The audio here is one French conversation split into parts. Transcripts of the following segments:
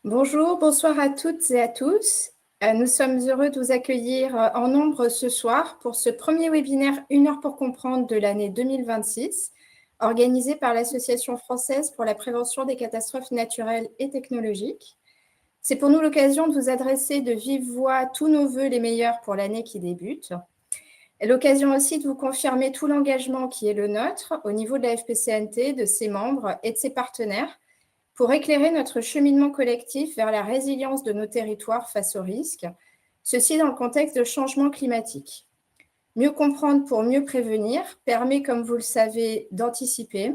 Bonjour, bonsoir à toutes et à tous. Nous sommes heureux de vous accueillir en nombre ce soir pour ce premier webinaire 1 heure pour comprendre de l'année 2026, organisé par l'Association française pour la prévention des catastrophes naturelles et technologiques. C'est pour nous l'occasion de vous adresser de vive voix tous nos vœux les meilleurs pour l'année qui débute. Et l'occasion aussi de vous confirmer tout l'engagement qui est le nôtre au niveau de la FPCNT, de ses membres et de ses partenaires pour éclairer notre cheminement collectif vers la résilience de nos territoires face aux risques, ceci dans le contexte de changement climatique. Mieux comprendre pour mieux prévenir permet, comme vous le savez, d'anticiper,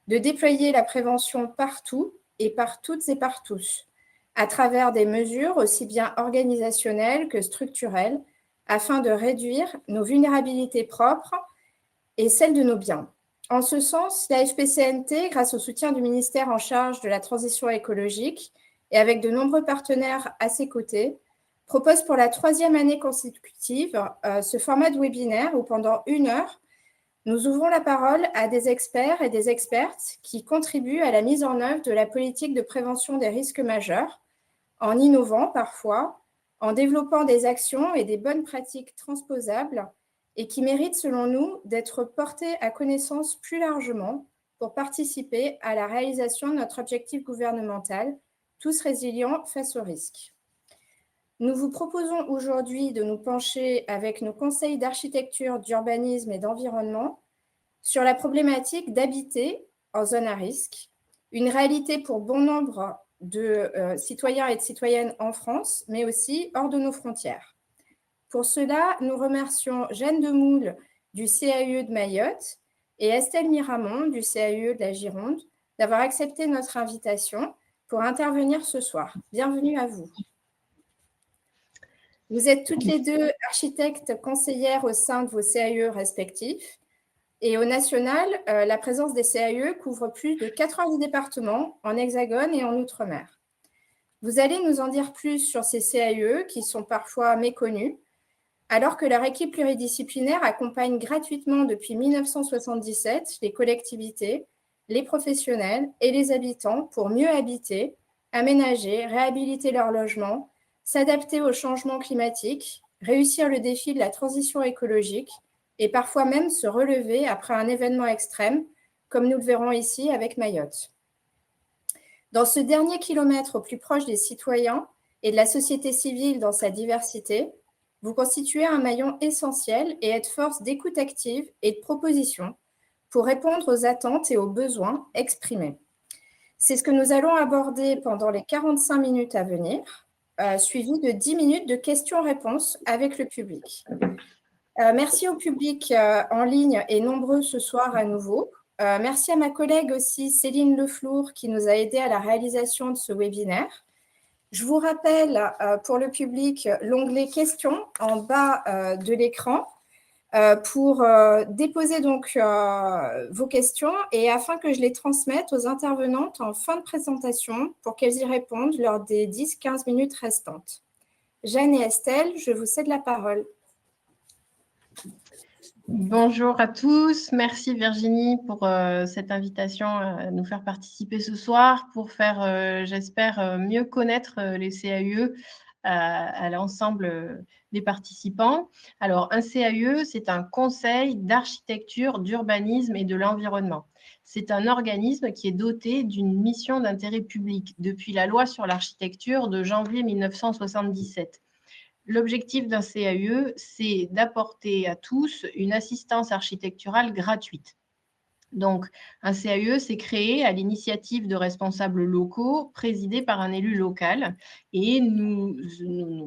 de déployer la prévention partout et par toutes et par tous, à travers des mesures aussi bien organisationnelles que structurelles, afin de réduire nos vulnérabilités propres et celles de nos biens. En ce sens, la FPCNT, grâce au soutien du ministère en charge de la transition écologique et avec de nombreux partenaires à ses côtés, propose pour la 3e année consécutive ce format de webinaire où pendant 1 heure, nous ouvrons la parole à des experts et des expertes qui contribuent à la mise en œuvre de la politique de prévention des risques majeurs, en innovant parfois, en développant des actions et des bonnes pratiques transposables et qui méritent, selon nous, d'être portées à connaissance plus largement pour participer à la réalisation de notre objectif gouvernemental, tous résilients face aux risques. Nous vous proposons aujourd'hui de nous pencher avec nos conseils d'architecture, d'urbanisme et d'environnement sur la problématique d'habiter en zone à risque, une réalité pour bon nombre de citoyens et de citoyennes en France, mais aussi hors de nos frontières. Pour cela, nous remercions Jeanne Demoule du CAUE de Mayotte et Estelle Miramont du CAUE de la Gironde d'avoir accepté notre invitation pour intervenir ce soir. Bienvenue à vous. Vous êtes toutes les deux architectes conseillères au sein de vos CAUE respectifs. Et au national, la présence des CAUE couvre plus de 90 départements en Hexagone et en Outre-mer. Vous allez nous en dire plus sur ces CAUE qui sont parfois méconnus, alors que leur équipe pluridisciplinaire accompagne gratuitement depuis 1977 les collectivités, les professionnels et les habitants pour mieux habiter, aménager, réhabiliter leur logement, s'adapter au changement climatique, réussir le défi de la transition écologique et parfois même se relever après un événement extrême, comme nous le verrons ici avec Mayotte. Dans ce dernier kilomètre au plus proche des citoyens et de la société civile dans sa diversité, vous constituez un maillon essentiel et êtes force d'écoute active et de proposition pour répondre aux attentes et aux besoins exprimés. C'est ce que nous allons aborder pendant les 45 minutes à venir, suivi de 10 minutes de questions-réponses avec le public. Merci au public en ligne et nombreux ce soir à nouveau. Merci à ma collègue aussi, Céline Leflour, qui nous a aidés à la réalisation de ce webinaire. Je vous rappelle pour le public l'onglet questions en bas de l'écran pour déposer donc vos questions et afin que je les transmette aux intervenantes en fin de présentation pour qu'elles y répondent lors des 10-15 minutes restantes. Jeanne et Estelle, je vous cède la parole. Bonjour à tous, merci Virginie pour cette invitation à nous faire participer ce soir pour faire, j'espère, mieux connaître les CAUE à l'ensemble des participants. Alors, un CAUE, c'est un conseil d'architecture, d'urbanisme et de l'environnement. C'est un organisme qui est doté d'une mission d'intérêt public depuis la loi sur l'architecture de janvier 1977. L'objectif d'un CAUE, c'est d'apporter à tous une assistance architecturale gratuite. Donc, un CAUE, c'est créé à l'initiative de responsables locaux, présidé par un élu local, et nous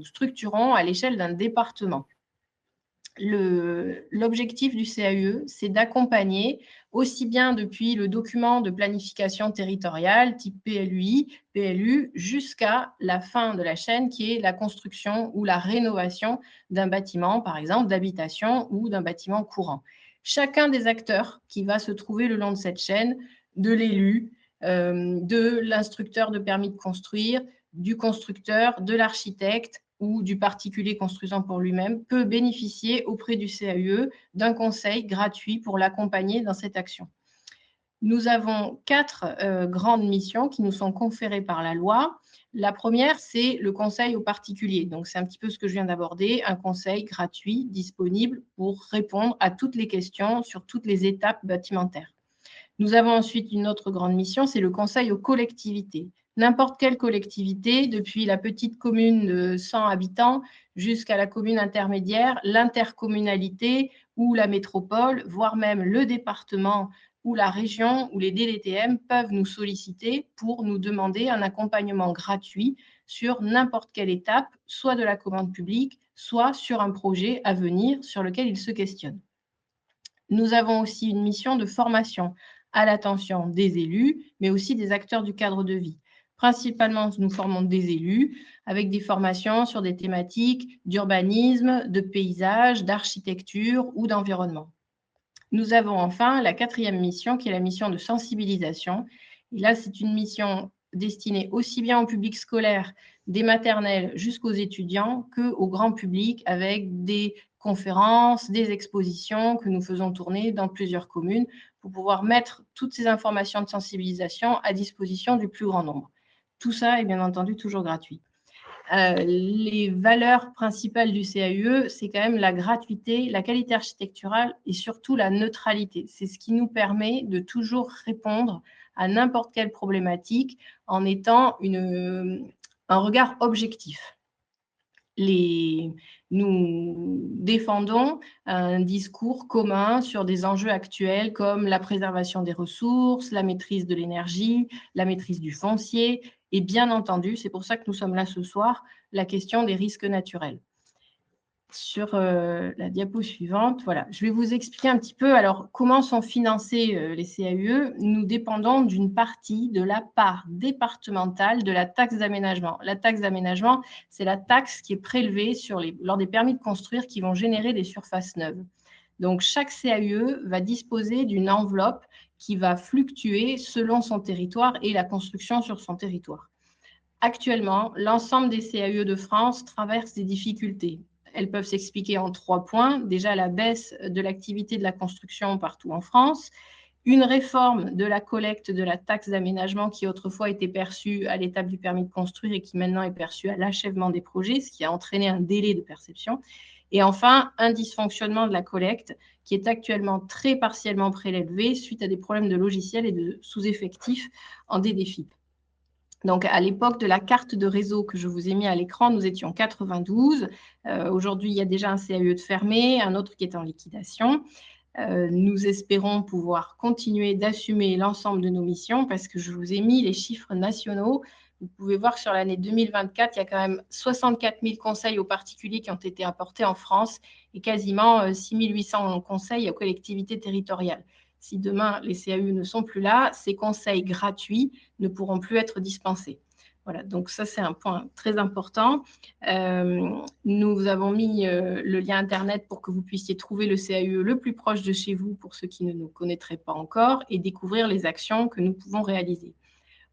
structurons à l'échelle d'un département. L'objectif du CAUE, c'est d'accompagner aussi bien depuis le document de planification territoriale type PLUI, PLU, jusqu'à la fin de la chaîne qui est la construction ou la rénovation d'un bâtiment, par exemple d'habitation ou d'un bâtiment courant. Chacun des acteurs qui va se trouver le long de cette chaîne, de l'élu, de l'instructeur de permis de construire, du constructeur, de l'architecte, ou du particulier construisant pour lui-même, peut bénéficier auprès du CAUE d'un conseil gratuit pour l'accompagner dans cette action. Nous avons 4 grandes missions qui nous sont conférées par la loi. La première, c'est le conseil aux particuliers. Donc, c'est un petit peu ce que je viens d'aborder, un conseil gratuit, disponible pour répondre à toutes les questions sur toutes les étapes bâtimentaires. Nous avons ensuite une autre grande mission, c'est le conseil aux collectivités. N'importe quelle collectivité, depuis la petite commune de 100 habitants jusqu'à la commune intermédiaire, l'intercommunalité ou la métropole, voire même le département ou la région ou les DDTM peuvent nous solliciter pour nous demander un accompagnement gratuit sur n'importe quelle étape, soit de la commande publique, soit sur un projet à venir sur lequel ils se questionnent. Nous avons aussi une mission de formation à l'attention des élus, mais aussi des acteurs du cadre de vie. Principalement, nous formons des élus avec des formations sur des thématiques d'urbanisme, de paysage, d'architecture ou d'environnement. Nous avons enfin la 4e mission qui est la mission de sensibilisation. Et là, c'est une mission destinée aussi bien au public scolaire, des maternelles jusqu'aux étudiants, qu'au grand public avec des conférences, des expositions que nous faisons tourner dans plusieurs communes pour pouvoir mettre toutes ces informations de sensibilisation à disposition du plus grand nombre. Tout ça est bien entendu toujours gratuit. Les valeurs principales du CAUE, c'est quand même la gratuité, la qualité architecturale et surtout la neutralité. C'est ce qui nous permet de toujours répondre à n'importe quelle problématique en étant un regard objectif. Nous défendons un discours commun sur des enjeux actuels comme la préservation des ressources, la maîtrise de l'énergie, la maîtrise du foncier et bien entendu, c'est pour ça que nous sommes là ce soir, la question des risques naturels. Sur la diapo suivante, voilà, je vais vous expliquer un petit peu alors comment sont financés les CAUE. Nous dépendons d'une partie de la part départementale de la taxe d'aménagement. La taxe d'aménagement, c'est la taxe qui est prélevée lors des permis de construire qui vont générer des surfaces neuves. Donc, chaque CAUE va disposer d'une enveloppe qui va fluctuer selon son territoire et la construction sur son territoire. Actuellement, l'ensemble des CAUE de France traverse des difficultés. Elles peuvent s'expliquer en 3 points. Déjà, la baisse de l'activité de la construction partout en France, une réforme de la collecte de la taxe d'aménagement qui autrefois était perçue à l'étape du permis de construire et qui maintenant est perçue à l'achèvement des projets, ce qui a entraîné un délai de perception. Et enfin, un dysfonctionnement de la collecte qui est actuellement très partiellement prélevé suite à des problèmes de logiciel et de sous-effectifs en DDFiP. Donc, à l'époque de la carte de réseau que je vous ai mis à l'écran, nous étions 92. Aujourd'hui, il y a déjà un CAUE de fermé, un autre qui est en liquidation. Nous espérons pouvoir continuer d'assumer l'ensemble de nos missions parce que je vous ai mis les chiffres nationaux. Vous pouvez voir sur l'année 2024, il y a quand même 64 000 conseils aux particuliers qui ont été apportés en France et quasiment 6 800 conseils aux collectivités territoriales. Si demain, les CAUE ne sont plus là, ces conseils gratuits ne pourront plus être dispensés. Voilà, donc ça, c'est un point très important. Nous avons mis le lien Internet pour que vous puissiez trouver le CAUE le plus proche de chez vous pour ceux qui ne nous connaîtraient pas encore et découvrir les actions que nous pouvons réaliser.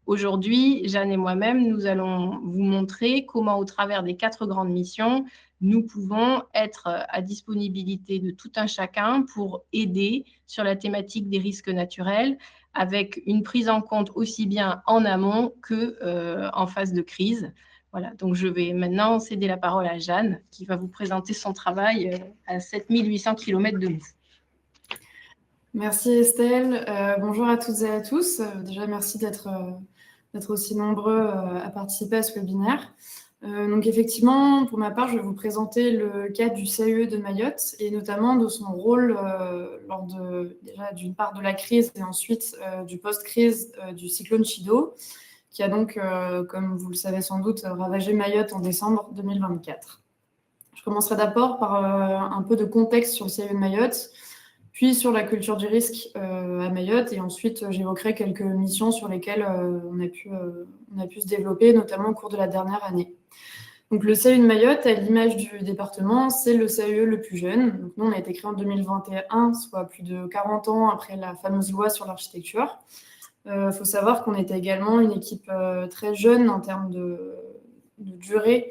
Aujourd'hui, Jeanne et moi-même, nous allons vous montrer comment, au travers des 4 grandes missions, nous pouvons être à disponibilité de tout un chacun pour aider sur la thématique des risques naturels, avec une prise en compte aussi bien en amont qu'en phase de crise. Voilà, donc je vais maintenant céder la parole à Jeanne, qui va vous présenter son travail à 7800 km de nous. Merci Estelle. Bonjour à toutes et à tous. Déjà, merci d'être aussi nombreux à participer à ce webinaire. Donc effectivement, pour ma part, je vais vous présenter le cas du CAUE de Mayotte et notamment de son rôle lors déjà d'une part de la crise et ensuite du post-crise du cyclone Chido, qui a donc, comme vous le savez sans doute, ravagé Mayotte en décembre 2024. Je commencerai d'abord par un peu de contexte sur le CAUE de Mayotte, puis sur la culture du risque à Mayotte, et ensuite j'évoquerai quelques missions sur lesquelles on a pu se développer, notamment au cours de la dernière année. Donc le CAUE de Mayotte, à l'image du département, c'est le CAUE le plus jeune. Donc, nous, on a été créé en 2021, soit plus de 40 ans après la fameuse loi sur l'architecture. Faut savoir qu'on était également une équipe très jeune en termes de durée.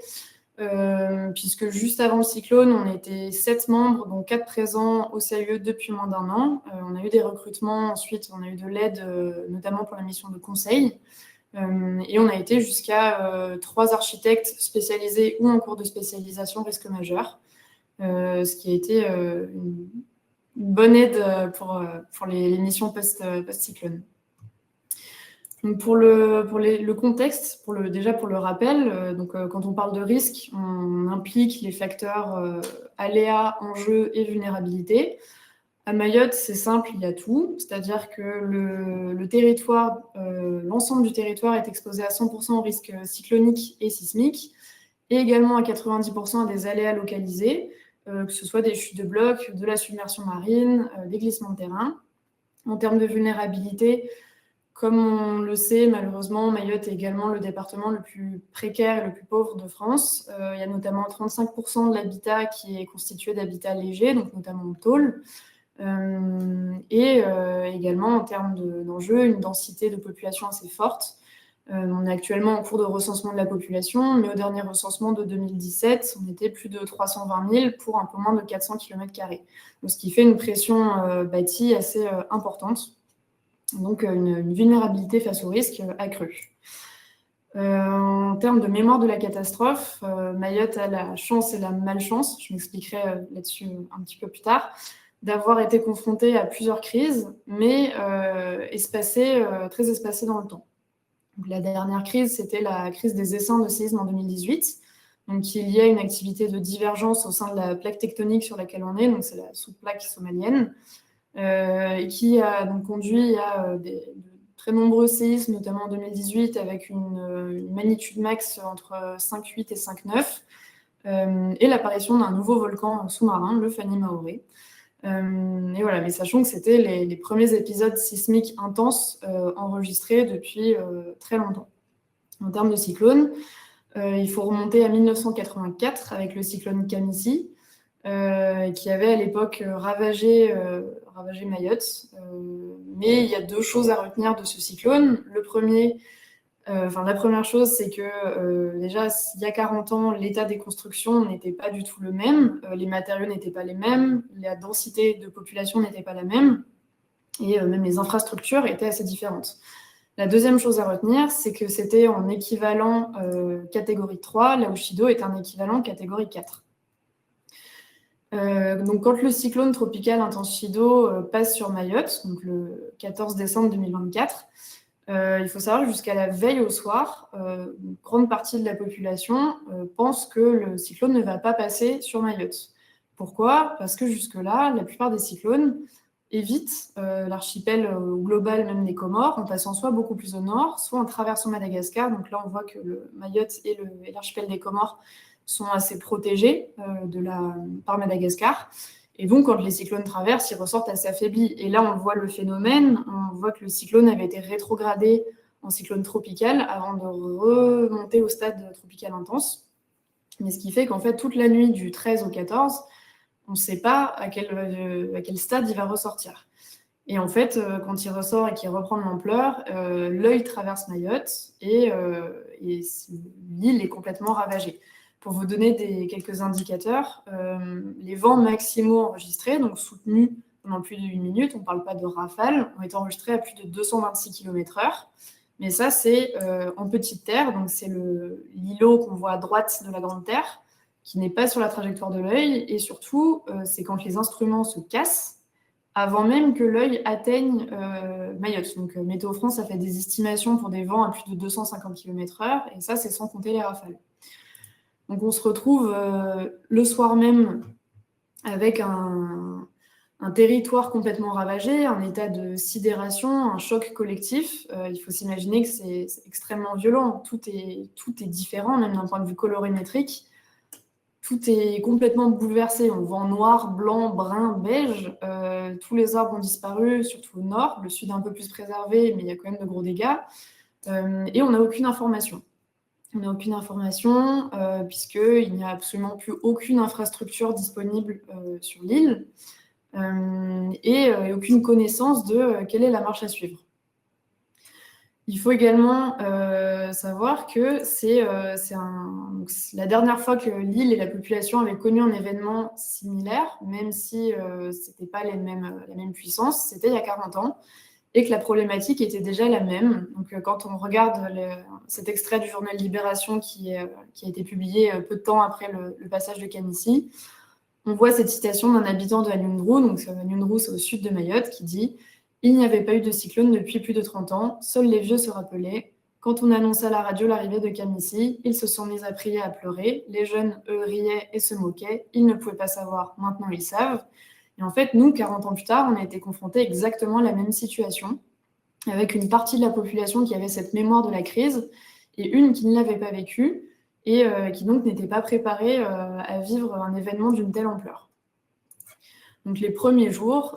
puisque juste avant le cyclone, on était 7 membres, dont 4 présents au CAUE depuis moins d'1 an. On a eu des recrutements, ensuite on a eu de l'aide, notamment pour la mission de conseil. Et on a été jusqu'à 3 architectes spécialisés ou en cours de spécialisation risque majeur, ce qui a été une bonne aide pour les missions post-cyclone. Donc pour le contexte, déjà pour le rappel, quand on parle de risque, on implique les facteurs aléas, enjeux et vulnérabilité. À Mayotte, c'est simple, il y a tout, c'est-à-dire que le territoire, l'ensemble du territoire est exposé à 100% au risque cyclonique et sismique, et également à 90% à des aléas localisés, que ce soit des chutes de blocs, de la submersion marine, des glissements de terrain. En termes de vulnérabilité, comme on le sait, malheureusement, Mayotte est également le département le plus précaire et le plus pauvre de France. Il y a notamment 35% de l'habitat qui est constitué d'habitat léger, donc notamment en tôle. Et également, en termes d'enjeux, une densité de population assez forte. On est actuellement en cours de recensement de la population, mais au dernier recensement de 2017, on était plus de 320 000 pour un peu moins de 400 km². Donc, ce qui fait une pression bâtie assez importante. Donc, une vulnérabilité face au risque accrue. En termes de mémoire de la catastrophe, Mayotte a la chance et la malchance, je m'expliquerai là-dessus un petit peu plus tard, d'avoir été confrontée à plusieurs crises, mais très espacées dans le temps. Donc, la dernière crise, c'était la crise des essaims de séisme en 2018. Donc, il y a une activité de divergence au sein de la plaque tectonique sur laquelle on est, donc c'est la sous-plaque somalienne, qui a donc conduit à de très nombreux séismes, notamment en 2018, avec une magnitude max entre 5,8 et 5,9, et l'apparition d'un nouveau volcan sous-marin, le Fani Maoré. Et voilà, mais sachant que c'était les premiers épisodes sismiques intenses enregistrés depuis très longtemps. En termes de cyclone, il faut remonter à 1984 avec le cyclone Kamissi, qui avait à l'époque ravagé Mayotte. Mais il y a 2 choses à retenir de ce cyclone. La première chose, c'est que déjà, il y a 40 ans, l'état des constructions n'était pas du tout le même, les matériaux n'étaient pas les mêmes, la densité de population n'était pas la même, et même les infrastructures étaient assez différentes. La deuxième chose à retenir, c'est que c'était en équivalent catégorie 3, là où Chido est un équivalent catégorie 4. Donc, quand le cyclone tropical intense Chido passe sur Mayotte, donc le 14 décembre 2024, il faut savoir que jusqu'à la veille au soir, une grande partie de la population pense que le cyclone ne va pas passer sur Mayotte. Pourquoi ? Parce que jusque-là, la plupart des cyclones évitent l'archipel global, même des Comores, en passant soit beaucoup plus au nord, soit en traversant Madagascar. Donc là, on voit que le Mayotte et l'archipel des Comores sont assez protégés par Madagascar. Et donc, quand les cyclones traversent, ils ressortent assez affaiblis. Et là, on voit le phénomène, on voit que le cyclone avait été rétrogradé en cyclone tropical avant de remonter au stade tropical intense. Mais ce qui fait qu'en fait, toute la nuit du 13 au 14, on ne sait pas à quel stade il va ressortir. Et en fait, quand il ressort et qu'il reprend de l'ampleur, l'œil traverse Mayotte et l'île est complètement ravagée. Pour vous donner quelques indicateurs, les vents maximaux enregistrés, donc soutenus pendant plus d'1 minute, on ne parle pas de rafales, ont été enregistrés à plus de 226 km/h. Mais ça, c'est en petite terre, donc c'est l'îlot qu'on voit à droite de la Grande Terre, qui n'est pas sur la trajectoire de l'œil. Et surtout, c'est quand les instruments se cassent, avant même que l'œil atteigne Mayotte. Donc Météo France a fait des estimations pour des vents à plus de 250 km/h, et ça, c'est sans compter les rafales. Donc on se retrouve le soir même avec un territoire complètement ravagé, un état de sidération, un choc collectif. Il faut s'imaginer que c'est extrêmement violent. Tout est différent, même d'un point de vue colorimétrique. Tout est complètement bouleversé. On voit en noir, blanc, brun, beige. Tous les arbres ont disparu, surtout au nord. Le sud est un peu plus préservé, mais il y a quand même de gros dégâts. Et on n'a aucune information. On n'a aucune information puisqu'il n'y a absolument plus aucune infrastructure disponible sur l'île et aucune connaissance de quelle est la marche à suivre. Il faut également savoir que donc, la dernière fois que l'île et la population avaient connu un événement similaire, même si ce n'était pas la même puissance, c'était il y a 40 ans, et que la problématique était déjà la même. Donc quand on regarde cet extrait du journal Libération qui a été publié peu de temps après le passage de Kamissi, on voit cette citation d'un habitant de Anyundru, donc Anyundru c'est au sud de Mayotte, qui dit « Il n'y avait pas eu de cyclone depuis plus de 30 ans, seuls les vieux se rappelaient. Quand on annonçait à la radio l'arrivée de Kamissi, ils se sont mis à prier, à pleurer. Les jeunes, eux, riaient et se moquaient. Ils ne pouvaient pas savoir, maintenant ils savent. » Et en fait, nous, 40 ans plus tard, on a été confrontés exactement à la même situation, avec une partie de la population qui avait cette mémoire de la crise et une qui ne l'avait pas vécue, et qui donc n'était pas préparée à vivre un événement d'une telle ampleur. Donc les premiers jours,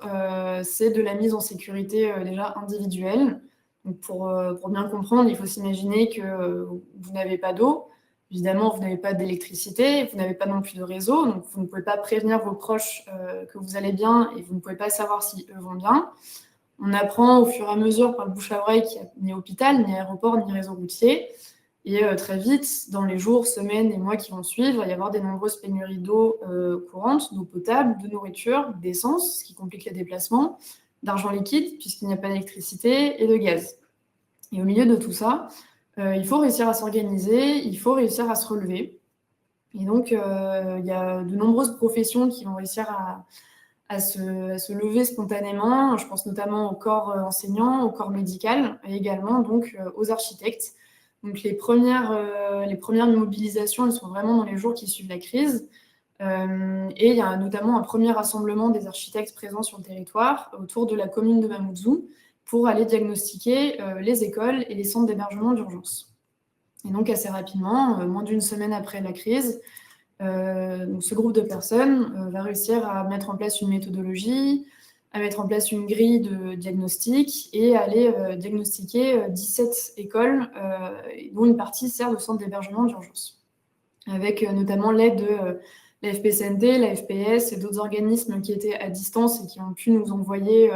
c'est de la mise en sécurité déjà individuelle. Donc pour bien comprendre, il faut s'imaginer que vous n'avez pas d'eau, évidemment vous n'avez pas d'électricité, vous n'avez pas non plus de réseau, donc vous ne pouvez pas prévenir vos proches que vous allez bien et vous ne pouvez pas savoir si eux vont bien. On apprend au fur et à mesure par le bouche à oreille qu'il n'y a ni hôpital, ni aéroport, ni réseau routier. Et très vite, dans les jours, semaines et mois qui vont suivre, il va y avoir des nombreuses pénuries d'eau courante, d'eau potable, de nourriture, d'essence, ce qui complique les déplacements, d'argent liquide, puisqu'il n'y a pas d'électricité, et de gaz. Et au milieu de tout ça, il faut réussir à s'organiser, il faut réussir à se relever. Et donc, il y a de nombreuses professions qui vont réussir à se lever spontanément. Je pense notamment au corps enseignant, au corps médical, et également donc, aux architectes. Donc les premières mobilisations, elles sont vraiment dans les jours qui suivent la crise. Et il y a notamment un premier rassemblement des architectes présents sur le territoire autour de la commune de Mamoudzou pour aller diagnostiquer les écoles et les centres d'hébergement d'urgence. Et donc assez rapidement, moins d'une semaine après la crise, donc ce groupe de personnes va réussir à mettre en place une méthodologie, à mettre en place une grille de diagnostic et à aller diagnostiquer 17 écoles, dont une partie sert de centre d'hébergement d'urgence, avec notamment l'aide de la FPCND, la FPS et d'autres organismes qui étaient à distance et qui ont pu nous envoyer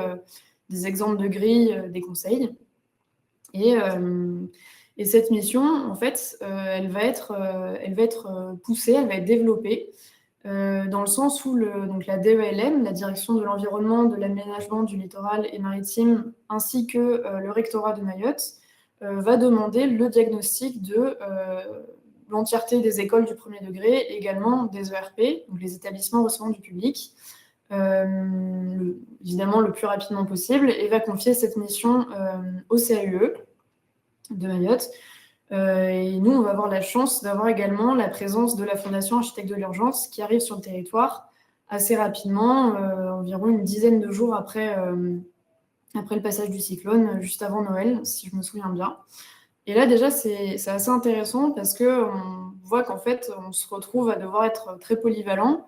des exemples de grilles, des conseils. Et cette mission, en fait, elle va être poussée, elle va être développée dans le sens où donc la DELM, la Direction de l'Environnement, de l'Aménagement du Littoral et Maritime, ainsi que le rectorat de Mayotte, va demander le diagnostic de l'entièreté des écoles du premier degré, et également des ERP, donc les établissements recevant du public, évidemment le plus rapidement possible, et va confier cette mission au CAUE de Mayotte. Et nous, on va avoir la chance d'avoir également la présence de la Fondation Architectes de l'Urgence qui arrive sur le territoire assez rapidement, environ une dizaine de jours après le passage du cyclone, juste avant Noël, si je me souviens bien. Et là, déjà, c'est assez intéressant parce qu'on voit qu'en fait, on se retrouve à devoir être très polyvalent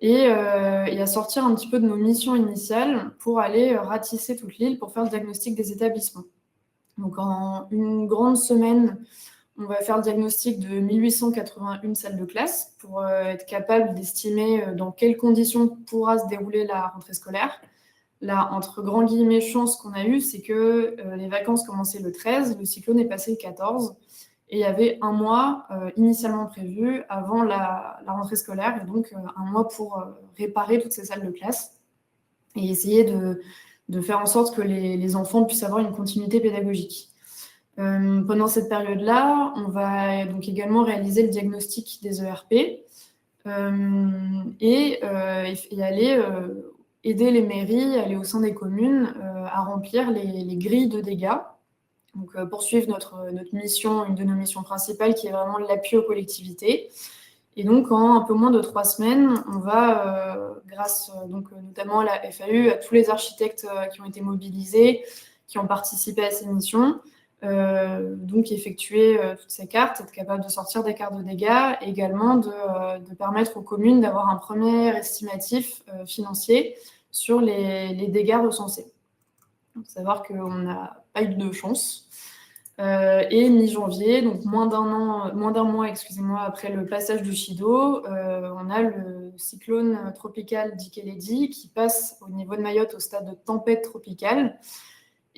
et à sortir un petit peu de nos missions initiales pour aller ratisser toute l'île pour faire le diagnostic des établissements. Donc en une grande semaine, on va faire le diagnostic de 1881 salles de classe pour être capable d'estimer dans quelles conditions pourra se dérouler la rentrée scolaire. Là, entre grands guillemets, chance qu'on a eue, c'est que les vacances commençaient le 13, le cyclone est passé le 14, et il y avait un mois initialement prévu avant la rentrée scolaire, et donc un mois pour réparer toutes ces salles de classe et essayer de faire en sorte que les enfants puissent avoir une continuité pédagogique. Pendant cette période-là, on va donc également réaliser le diagnostic des ERP et aller aider les mairies, aller au sein des communes à remplir les grilles de dégâts. Donc poursuivre notre mission, une de nos missions principales qui est vraiment l'appui aux collectivités. Et donc, en un peu moins de 3 semaines, on va, grâce donc, notamment à la FAU, à tous les architectes qui ont été mobilisés, qui ont participé à ces missions, donc effectuer toutes ces cartes, être capable de sortir des cartes de dégâts, et également de permettre aux communes d'avoir un premier estimatif financier sur les dégâts recensés. Il faut savoir qu'on n'a pas eu de chance. Et mi-janvier, donc moins d'un mois, après le passage du Chido, on a le cyclone tropical Dikeledi qui passe au niveau de Mayotte au stade de tempête tropicale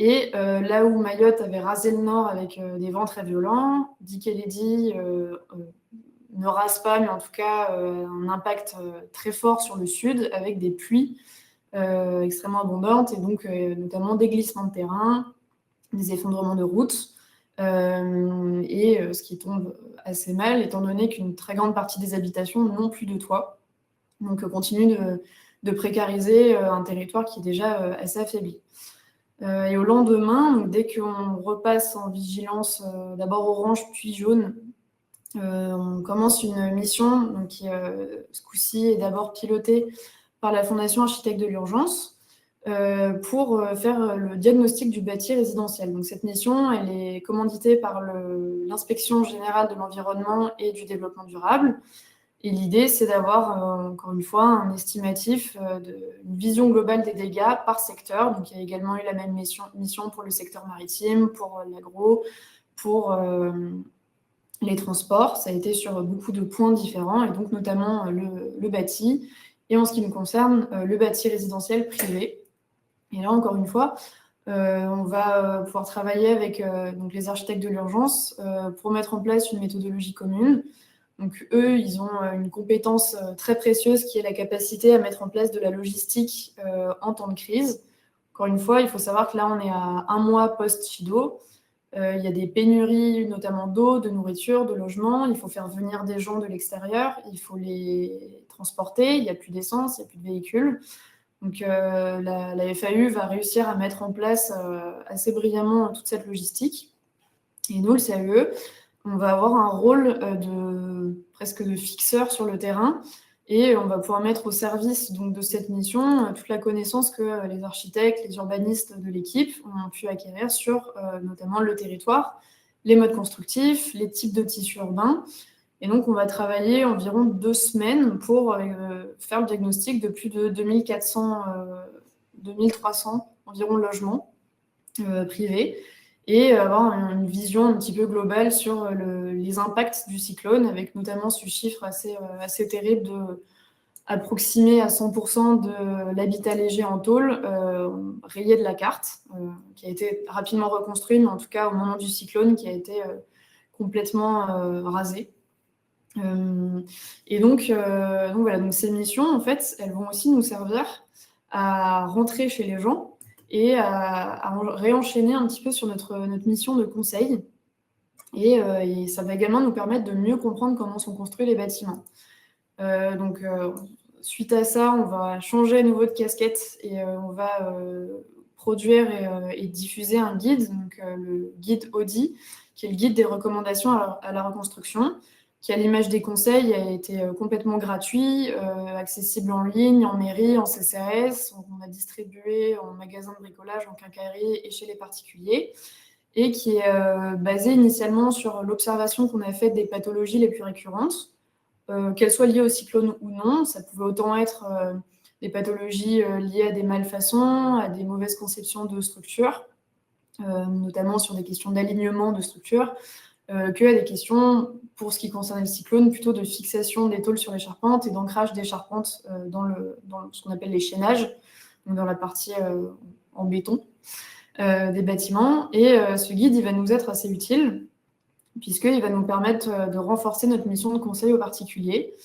Et là où Mayotte avait rasé le nord avec des vents très violents, Dick et Lady ne rase pas, mais en tout cas un impact très fort sur le sud avec des pluies extrêmement abondantes et donc notamment des glissements de terrain, des effondrements de routes et ce qui tombe assez mal étant donné qu'une très grande partie des habitations n'ont plus de toit. Donc continue de précariser un territoire qui est déjà assez affaibli. Et au lendemain, donc, dès qu'on repasse en vigilance d'abord orange puis jaune, on commence une mission donc, qui, ce coup-ci, est d'abord pilotée par la Fondation Architectes de l'Urgence pour faire le diagnostic du bâti résidentiel. Donc, cette mission, elle est commanditée par l'Inspection générale de l'environnement et du développement durable. Et l'idée, c'est d'avoir, encore une fois, un estimatif, une vision globale des dégâts par secteur. Donc, il y a également eu la même mission pour le secteur maritime, pour l'agro, pour les transports. Ça a été sur beaucoup de points différents, et donc notamment le bâti. Et en ce qui me concerne, le bâti résidentiel privé. Et là, encore une fois, on va pouvoir travailler avec donc les architectes de l'urgence pour mettre en place une méthodologie commune. Donc eux, ils ont une compétence très précieuse qui est la capacité à mettre en place de la logistique en temps de crise. Encore une fois, il faut savoir que là, on est à 1 mois post-Chido. Il y a des pénuries, notamment d'eau, de nourriture, de logement. Il faut faire venir des gens de l'extérieur. Il faut les transporter. Il n'y a plus d'essence, il n'y a plus de véhicules. Donc la FAU va réussir à mettre en place assez brillamment toute cette logistique. Et nous, le CAE, on va avoir un rôle presque de fixeur sur le terrain et on va pouvoir mettre au service donc, de cette mission toute la connaissance que les architectes, les urbanistes de l'équipe ont pu acquérir sur notamment le territoire, les modes constructifs, les types de tissus urbains. Et donc, on va travailler environ 2 semaines pour faire le diagnostic de plus de 2400, 2300 environ logements privés et avoir une vision un petit peu globale sur les impacts du cyclone, avec notamment ce chiffre assez terrible de approximer à 100% de l'habitat léger en tôle rayé de la carte, qui a été rapidement reconstruit, mais en tout cas au moment du cyclone, qui a été complètement rasé. Et donc voilà, donc ces missions, en fait, elles vont aussi nous servir à rentrer chez les gens et à réenchaîner un petit peu sur notre mission de conseil. Et ça va également nous permettre de mieux comprendre comment sont construits les bâtiments. Suite à ça, on va changer à nouveau de casquette et on va produire et diffuser un guide, donc le guide Audi, qui est le guide des recommandations à la reconstruction, qui, à l'image des conseils, a été complètement gratuit, accessible en ligne, en mairie, en CCAS. On a distribué en magasin de bricolage, en quincaillerie et chez les particuliers, et qui est basé initialement sur l'observation qu'on a faite des pathologies les plus récurrentes, qu'elles soient liées au cyclone ou non. Ça pouvait autant être des pathologies liées à des malfaçons, à des mauvaises conceptions de structures, notamment sur des questions d'alignement de structures, que à des questions, pour ce qui concerne le cyclone, plutôt de fixation des tôles sur les charpentes et d'ancrage des charpentes dans ce qu'on appelle les chaînages, donc dans la partie en béton des bâtiments. Et ce guide, il va nous être assez utile, puisqu'il va nous permettre de renforcer notre mission de conseil aux particuliers.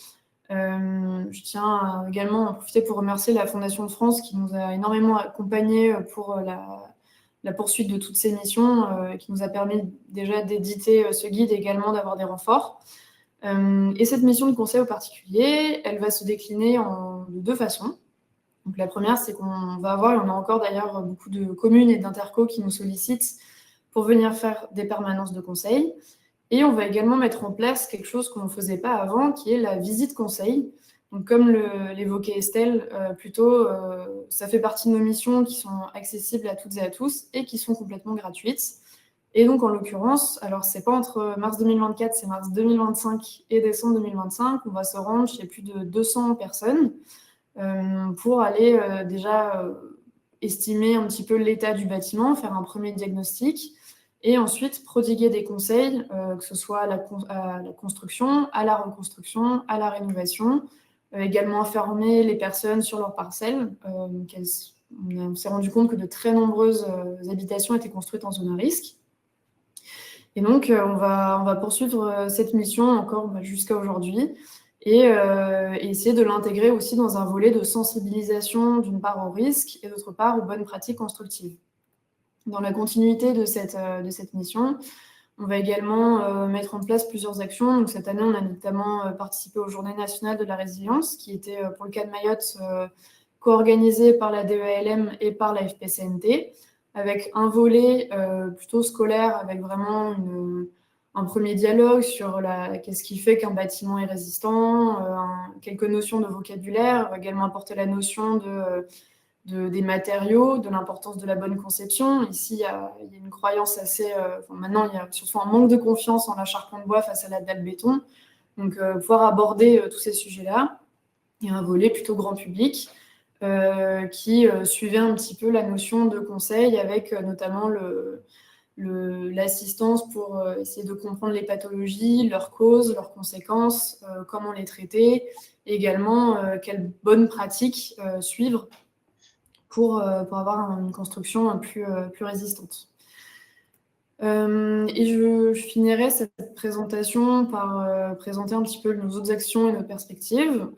Je tiens également à en profiter pour remercier la Fondation de France qui nous a énormément accompagnés pour la poursuite de toutes ces missions, qui nous a permis déjà d'éditer ce guide et également d'avoir des renforts. Et cette mission de conseil aux particuliers, elle va se décliner de 2 façons. Donc la première, c'est qu'on va avoir, et on a encore d'ailleurs beaucoup de communes et d'intercos qui nous sollicitent pour venir faire des permanences de conseil. Et on va également mettre en place quelque chose qu'on ne faisait pas avant, qui est la visite conseil. Donc, comme l'évoquait Estelle, ça fait partie de nos missions qui sont accessibles à toutes et à tous et qui sont complètement gratuites. Et donc, en l'occurrence, alors c'est pas entre mars 2024, c'est mars 2025 et décembre 2025, on va se rendre chez plus de 200 personnes pour aller déjà estimer un petit peu l'état du bâtiment, faire un premier diagnostic, et ensuite prodiguer des conseils, que ce soit à la construction, à la reconstruction, à la rénovation, également informer les personnes sur leur parcelle, On s'est rendu compte que de très nombreuses habitations étaient construites en zone à risque. Et donc, on va poursuivre cette mission encore jusqu'à aujourd'hui et essayer de l'intégrer aussi dans un volet de sensibilisation, d'une part au risque et d'autre part aux bonnes pratiques constructives. Dans la continuité de cette mission, on va également mettre en place plusieurs actions. Donc, cette année, on a notamment participé aux Journées nationales de la résilience, qui étaient, pour le cas de Mayotte, co-organisées par la DEALM et par la FPCNT, avec un volet plutôt scolaire, avec vraiment un premier dialogue sur qu'est-ce qui fait qu'un bâtiment est résistant, quelques notions de vocabulaire, on va également apporter la notion des matériaux, de l'importance de la bonne conception. Ici, il y a une croyance assez... maintenant, il y a surtout un manque de confiance en la charpente bois face à la dalle béton. Donc, pouvoir aborder tous ces sujets-là. Il y a un volet plutôt grand public qui suivait un petit peu la notion de conseil avec notamment l'assistance pour essayer de comprendre les pathologies, leurs causes, leurs conséquences, comment les traiter, et également quelles bonnes pratiques suivre pour avoir une construction plus résistante. Et je finirai cette présentation par présenter un petit peu nos autres actions et nos perspectives.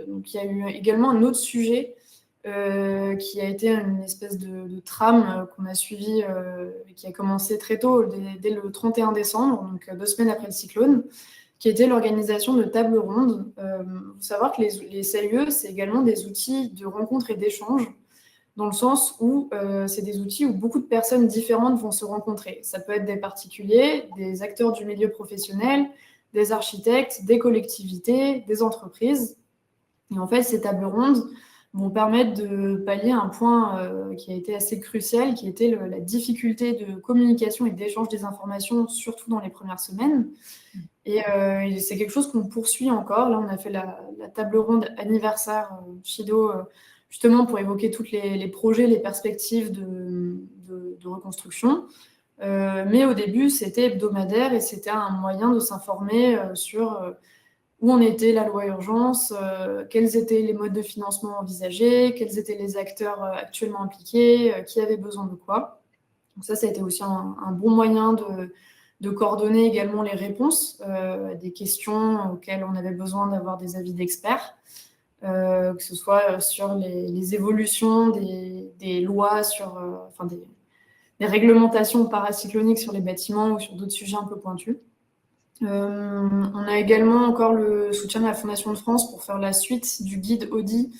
Donc, il y a eu également un autre sujet qui a été une espèce de trame qu'on a suivi et qui a commencé très tôt, dès le 31 décembre, donc 2 semaines après le cyclone, qui était l'organisation de tables rondes. Il faut savoir que les CAUE, c'est également des outils de rencontre et d'échange, dans le sens où c'est des outils où beaucoup de personnes différentes vont se rencontrer. Ça peut être des particuliers, des acteurs du milieu professionnel, des architectes, des collectivités, des entreprises. Et en fait, ces tables rondes vont permettre de pallier un point qui a été assez crucial, qui était la difficulté de communication et d'échange des informations, surtout dans les premières semaines. Et c'est quelque chose qu'on poursuit encore. Là, on a fait la table ronde anniversaire Chido, justement pour évoquer tous les projets, les perspectives de reconstruction. Mais au début, c'était hebdomadaire et c'était un moyen de s'informer sur où en était la loi urgence, quels étaient les modes de financement envisagés, quels étaient les acteurs actuellement impliqués, qui avait besoin de quoi. Donc ça a été aussi un bon moyen de coordonner également les réponses à des questions auxquelles on avait besoin d'avoir des avis d'experts. Que ce soit sur les évolutions des lois, des réglementations paracycloniques sur les bâtiments ou sur d'autres sujets un peu pointus. On a également encore le soutien de la Fondation de France pour faire la suite du guide Audi,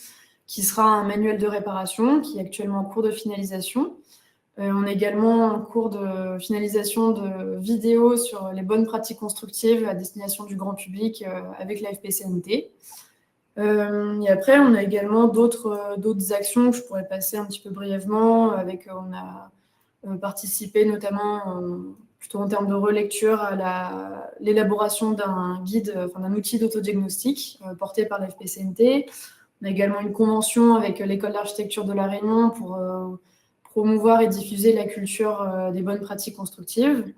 qui sera un manuel de réparation, qui est actuellement en cours de finalisation. On a également en cours de finalisation de vidéos sur les bonnes pratiques constructives à destination du grand public avec la FPCNT. Et après, on a également d'autres actions que je pourrais passer un petit peu brièvement. On a participé notamment, plutôt en termes de relecture, à l'élaboration d'un guide, d'un outil d'autodiagnostic porté par la FPCNT. On a également une convention avec l'École d'architecture de La Réunion pour promouvoir et diffuser la culture des bonnes pratiques constructives.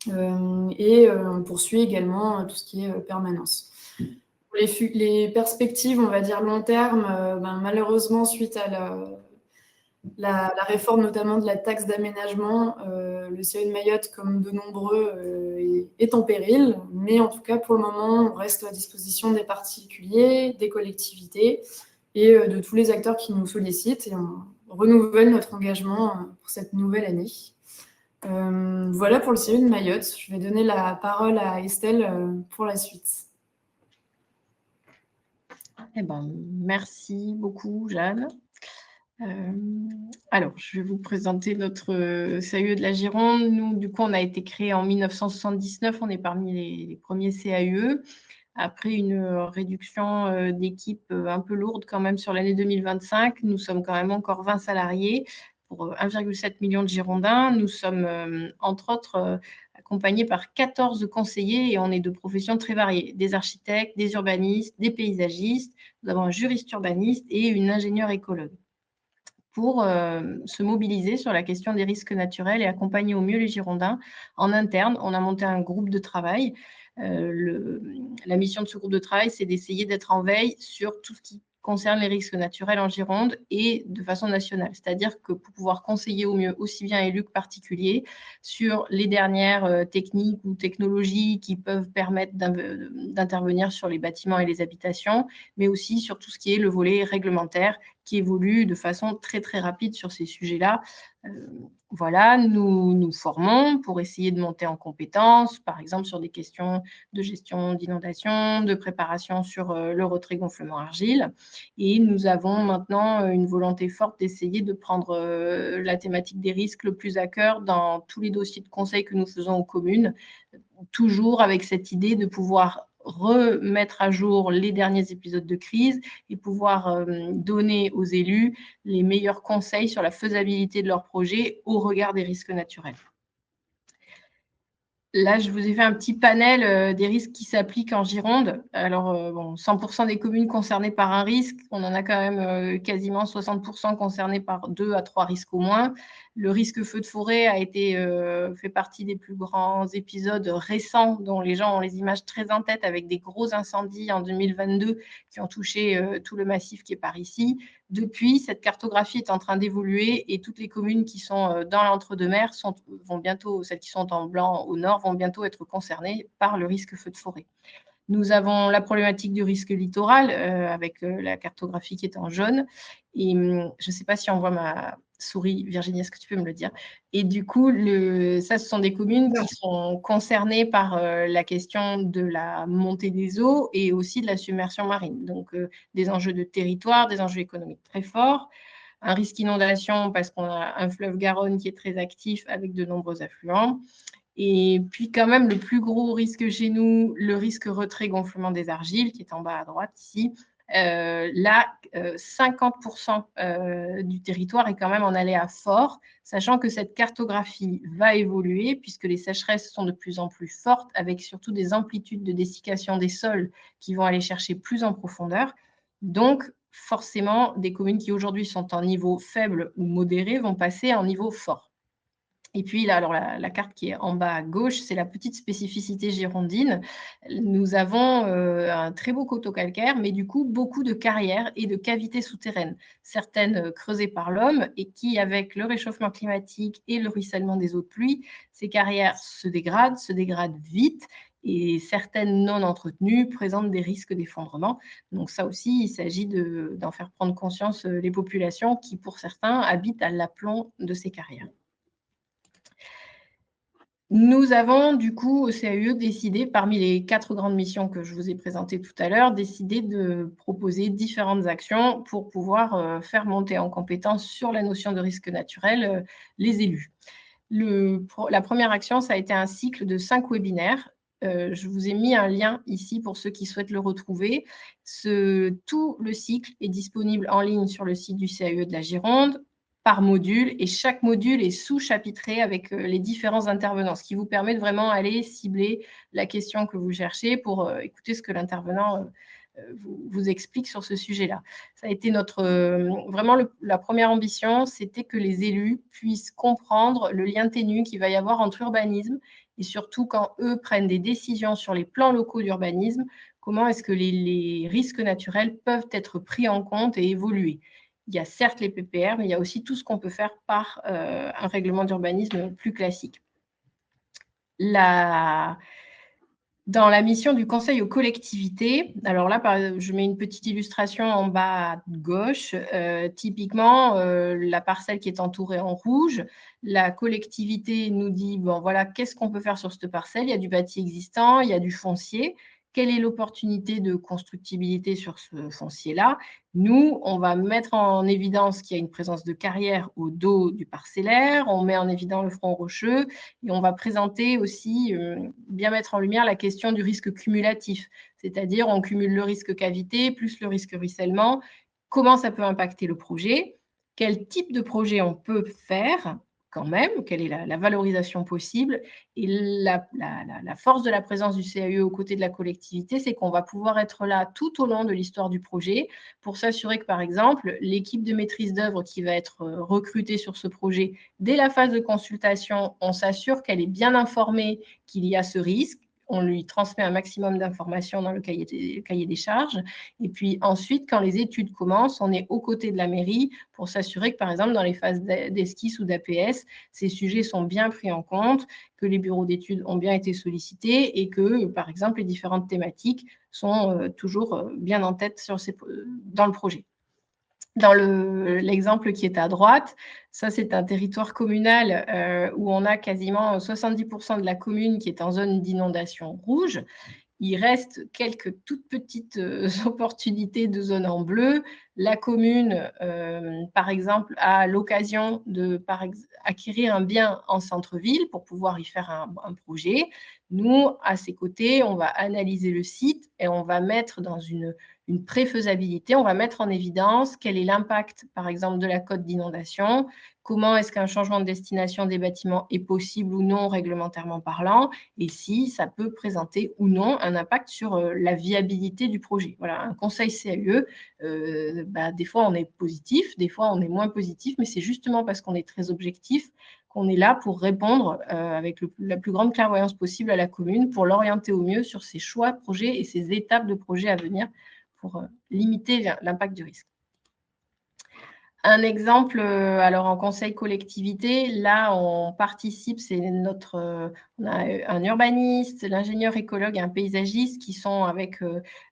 Et on poursuit également tout ce qui est permanence. Les perspectives, on va dire long terme, malheureusement, suite à la réforme notamment de la taxe d'aménagement, le CAU de Mayotte, comme de nombreux, est en péril. Mais en tout cas, pour le moment, on reste à disposition des particuliers, des collectivités et de tous les acteurs qui nous sollicitent. Et on renouvelle notre engagement pour cette nouvelle année. Voilà pour le CAU de Mayotte. Je vais donner la parole à Estelle pour la suite. Eh ben, merci beaucoup, Jeanne. Alors, je vais vous présenter notre CAUE de la Gironde. Nous, du coup, on a été créé en 1979. On est parmi les premiers CAUE. Après une réduction d'équipe un peu lourde quand même sur l'année 2025, nous sommes quand même encore 20 salariés pour 1,7 million de Girondins. Nous sommes, entre autres, accompagnés par 14 conseillers et on est de professions très variées. Des architectes, des urbanistes, des paysagistes. Nous avons un juriste urbaniste et une ingénieure écologue pour se mobiliser sur la question des risques naturels et accompagner au mieux les Girondins. En interne, on a monté un groupe de travail. La mission de ce groupe de travail, c'est d'essayer d'être en veille sur tout ce qui concerne les risques naturels en Gironde et de façon nationale. C'est-à-dire que pour pouvoir conseiller au mieux aussi bien élus que particuliers sur les dernières techniques ou technologies qui peuvent permettre d'intervenir sur les bâtiments et les habitations, mais aussi sur tout ce qui est le volet réglementaire qui évolue de façon très, très rapide sur ces sujets-là. Voilà, nous formons pour essayer de monter en compétences, par exemple sur des questions de gestion d'inondation, de préparation sur le retrait gonflement argile. Et nous avons maintenant une volonté forte d'essayer de prendre la thématique des risques le plus à cœur dans tous les dossiers de conseil que nous faisons aux communes, toujours avec cette idée de pouvoir remettre à jour les derniers épisodes de crise et pouvoir donner aux élus les meilleurs conseils sur la faisabilité de leur projet au regard des risques naturels. Là, je vous ai fait un petit panel des risques qui s'appliquent en Gironde. Alors, bon, 100% des communes concernées par un risque, on en a quand même quasiment 60% concernés par 2 à 3 risques au moins. Le risque feu de forêt a été fait partie des plus grands épisodes récents dont les gens ont les images très en tête avec des gros incendies en 2022 qui ont touché tout le massif qui est par ici. Depuis, cette cartographie est en train d'évoluer et toutes les communes qui sont dans l'entre-deux-mers vont bientôt, celles qui sont en blanc au nord, vont bientôt être concernées par le risque feu de forêt. Nous avons la problématique du risque littoral avec la cartographie qui est en jaune. Et je ne sais pas si on voit ma souris. Virginie, est-ce que tu peux me le dire? Et du coup, ça, ce sont des communes qui sont concernées par la question de la montée des eaux et aussi de la submersion marine. Donc, des enjeux de territoire, des enjeux économiques très forts. Un risque inondation parce qu'on a un fleuve Garonne qui est très actif avec de nombreux affluents. Et puis quand même, le plus gros risque chez nous, le risque retrait gonflement des argiles, qui est en bas à droite ici. Là, 50% du territoire est quand même en aléa fort, sachant que cette cartographie va évoluer puisque les sécheresses sont de plus en plus fortes, avec surtout des amplitudes de dessiccation des sols qui vont aller chercher plus en profondeur. Donc, forcément, des communes qui aujourd'hui sont en niveau faible ou modéré vont passer en niveau fort. Et puis là, alors la carte qui est en bas à gauche, c'est la petite spécificité girondine. Nous avons un très beau coteau calcaire, mais du coup, beaucoup de carrières et de cavités souterraines, certaines creusées par l'homme et qui, avec le réchauffement climatique et le ruissellement des eaux de pluie, ces carrières se dégradent vite et certaines non entretenues présentent des risques d'effondrement. Donc ça aussi, il s'agit d'en faire prendre conscience les populations qui, pour certains, habitent à l'aplomb de ces carrières. Nous avons du coup au CAUE décidé, parmi les 4 grandes missions que je vous ai présentées tout à l'heure, décidé de proposer différentes actions pour pouvoir faire monter en compétence sur la notion de risque naturel les élus. La première action, ça a été un cycle de 5 webinaires. Je vous ai mis un lien ici pour ceux qui souhaitent le retrouver. Tout le cycle est disponible en ligne sur le site du CAUE de la Gironde, par module, et chaque module est sous-chapitré avec les différents intervenants, ce qui vous permet de vraiment aller cibler la question que vous cherchez pour écouter ce que l'intervenant vous explique sur ce sujet-là. Ça a été vraiment la première ambition, c'était que les élus puissent comprendre le lien ténu qu'il va y avoir entre urbanisme et surtout quand eux prennent des décisions sur les plans locaux d'urbanisme, comment est-ce que les risques naturels peuvent être pris en compte et évoluer. Il y a certes les PPR, mais il y a aussi tout ce qu'on peut faire par un règlement d'urbanisme plus classique. Dans la mission du Conseil aux collectivités, alors là, je mets une petite illustration en bas à gauche. Typiquement, la parcelle qui est entourée en rouge, la collectivité nous dit, bon voilà, qu'est-ce qu'on peut faire sur cette parcelle? Il y a du bâti existant, il y a du foncier. Quelle est l'opportunité de constructibilité sur ce foncier-là? Nous, on va mettre en évidence qu'il y a une présence de carrière au dos du parcellaire, on met en évidence le front rocheux et on va présenter aussi, bien mettre en lumière la question du risque cumulatif, c'est-à-dire on cumule le risque cavité plus le risque ruissellement. Comment ça peut impacter le projet? Quel type de projet on peut faire quand même, quelle est la valorisation possible. Et la force de la présence du CAUE aux côtés de la collectivité, c'est qu'on va pouvoir être là tout au long de l'histoire du projet pour s'assurer que, par exemple, l'équipe de maîtrise d'œuvre qui va être recrutée sur ce projet, dès la phase de consultation, on s'assure qu'elle est bien informée qu'il y a ce risque, on lui transmet un maximum d'informations dans le cahier des charges. Et puis ensuite, quand les études commencent, on est aux côtés de la mairie pour s'assurer que, par exemple, dans les phases d'esquisse ou d'APS, ces sujets sont bien pris en compte, que les bureaux d'études ont bien été sollicités et que, par exemple, les différentes thématiques sont toujours bien en tête dans le projet. Dans l'exemple qui est à droite, ça c'est un territoire communal où on a quasiment 70% de la commune qui est en zone d'inondation rouge. Il reste quelques toutes petites opportunités de zone en bleu. La commune, par exemple, a l'occasion d'acquérir un bien en centre-ville pour pouvoir y faire un projet. Nous, à ses côtés, on va analyser le site et on va mettre dans une préfaisabilité, on va mettre en évidence quel est l'impact, par exemple, de la cote d'inondation, comment est-ce qu'un changement de destination des bâtiments est possible ou non réglementairement parlant, et si ça peut présenter ou non un impact sur la viabilité du projet. Voilà, un conseil CAUE, des fois on est positif, des fois on est moins positif, mais c'est justement parce qu'on est très objectif qu'on est là pour répondre avec la plus grande clairvoyance possible à la commune pour l'orienter au mieux sur ses choix de projet et ses étapes de projet à venir pour limiter l'impact du risque. Un exemple, alors en conseil collectivité, là on participe, c'est on a un urbaniste, l'ingénieur écologue et un paysagiste qui sont avec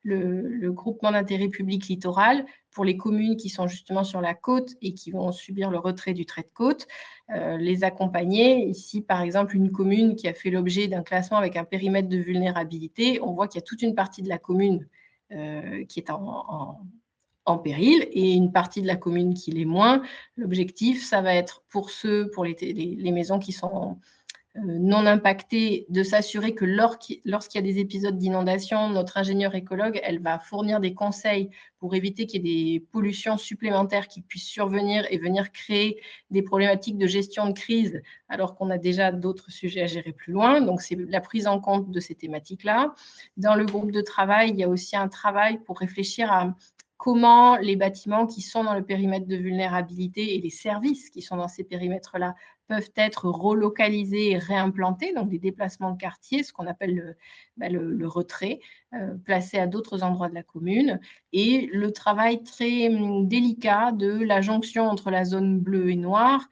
le groupement d'intérêt public littoral pour les communes qui sont justement sur la côte et qui vont subir le retrait du trait de côte, les accompagner. Ici, par exemple, une commune qui a fait l'objet d'un classement avec un périmètre de vulnérabilité, on voit qu'il y a toute une partie de la commune qui est en péril et une partie de la commune qui l'est moins. L'objectif, ça va être pour les maisons qui sont non impactées, de s'assurer que lorsqu'il y a des épisodes d'inondation, notre ingénieur écologue, elle va fournir des conseils pour éviter qu'il y ait des pollutions supplémentaires qui puissent survenir et venir créer des problématiques de gestion de crise, alors qu'on a déjà d'autres sujets à gérer plus loin. Donc, c'est la prise en compte de ces thématiques-là. Dans le groupe de travail, il y a aussi un travail pour réfléchir à comment les bâtiments qui sont dans le périmètre de vulnérabilité et les services qui sont dans ces périmètres-là peuvent être relocalisés et réimplantés, donc des déplacements de quartier, ce qu'on appelle le retrait, placé à d'autres endroits de la commune, et le travail très délicat de la jonction entre la zone bleue et noire,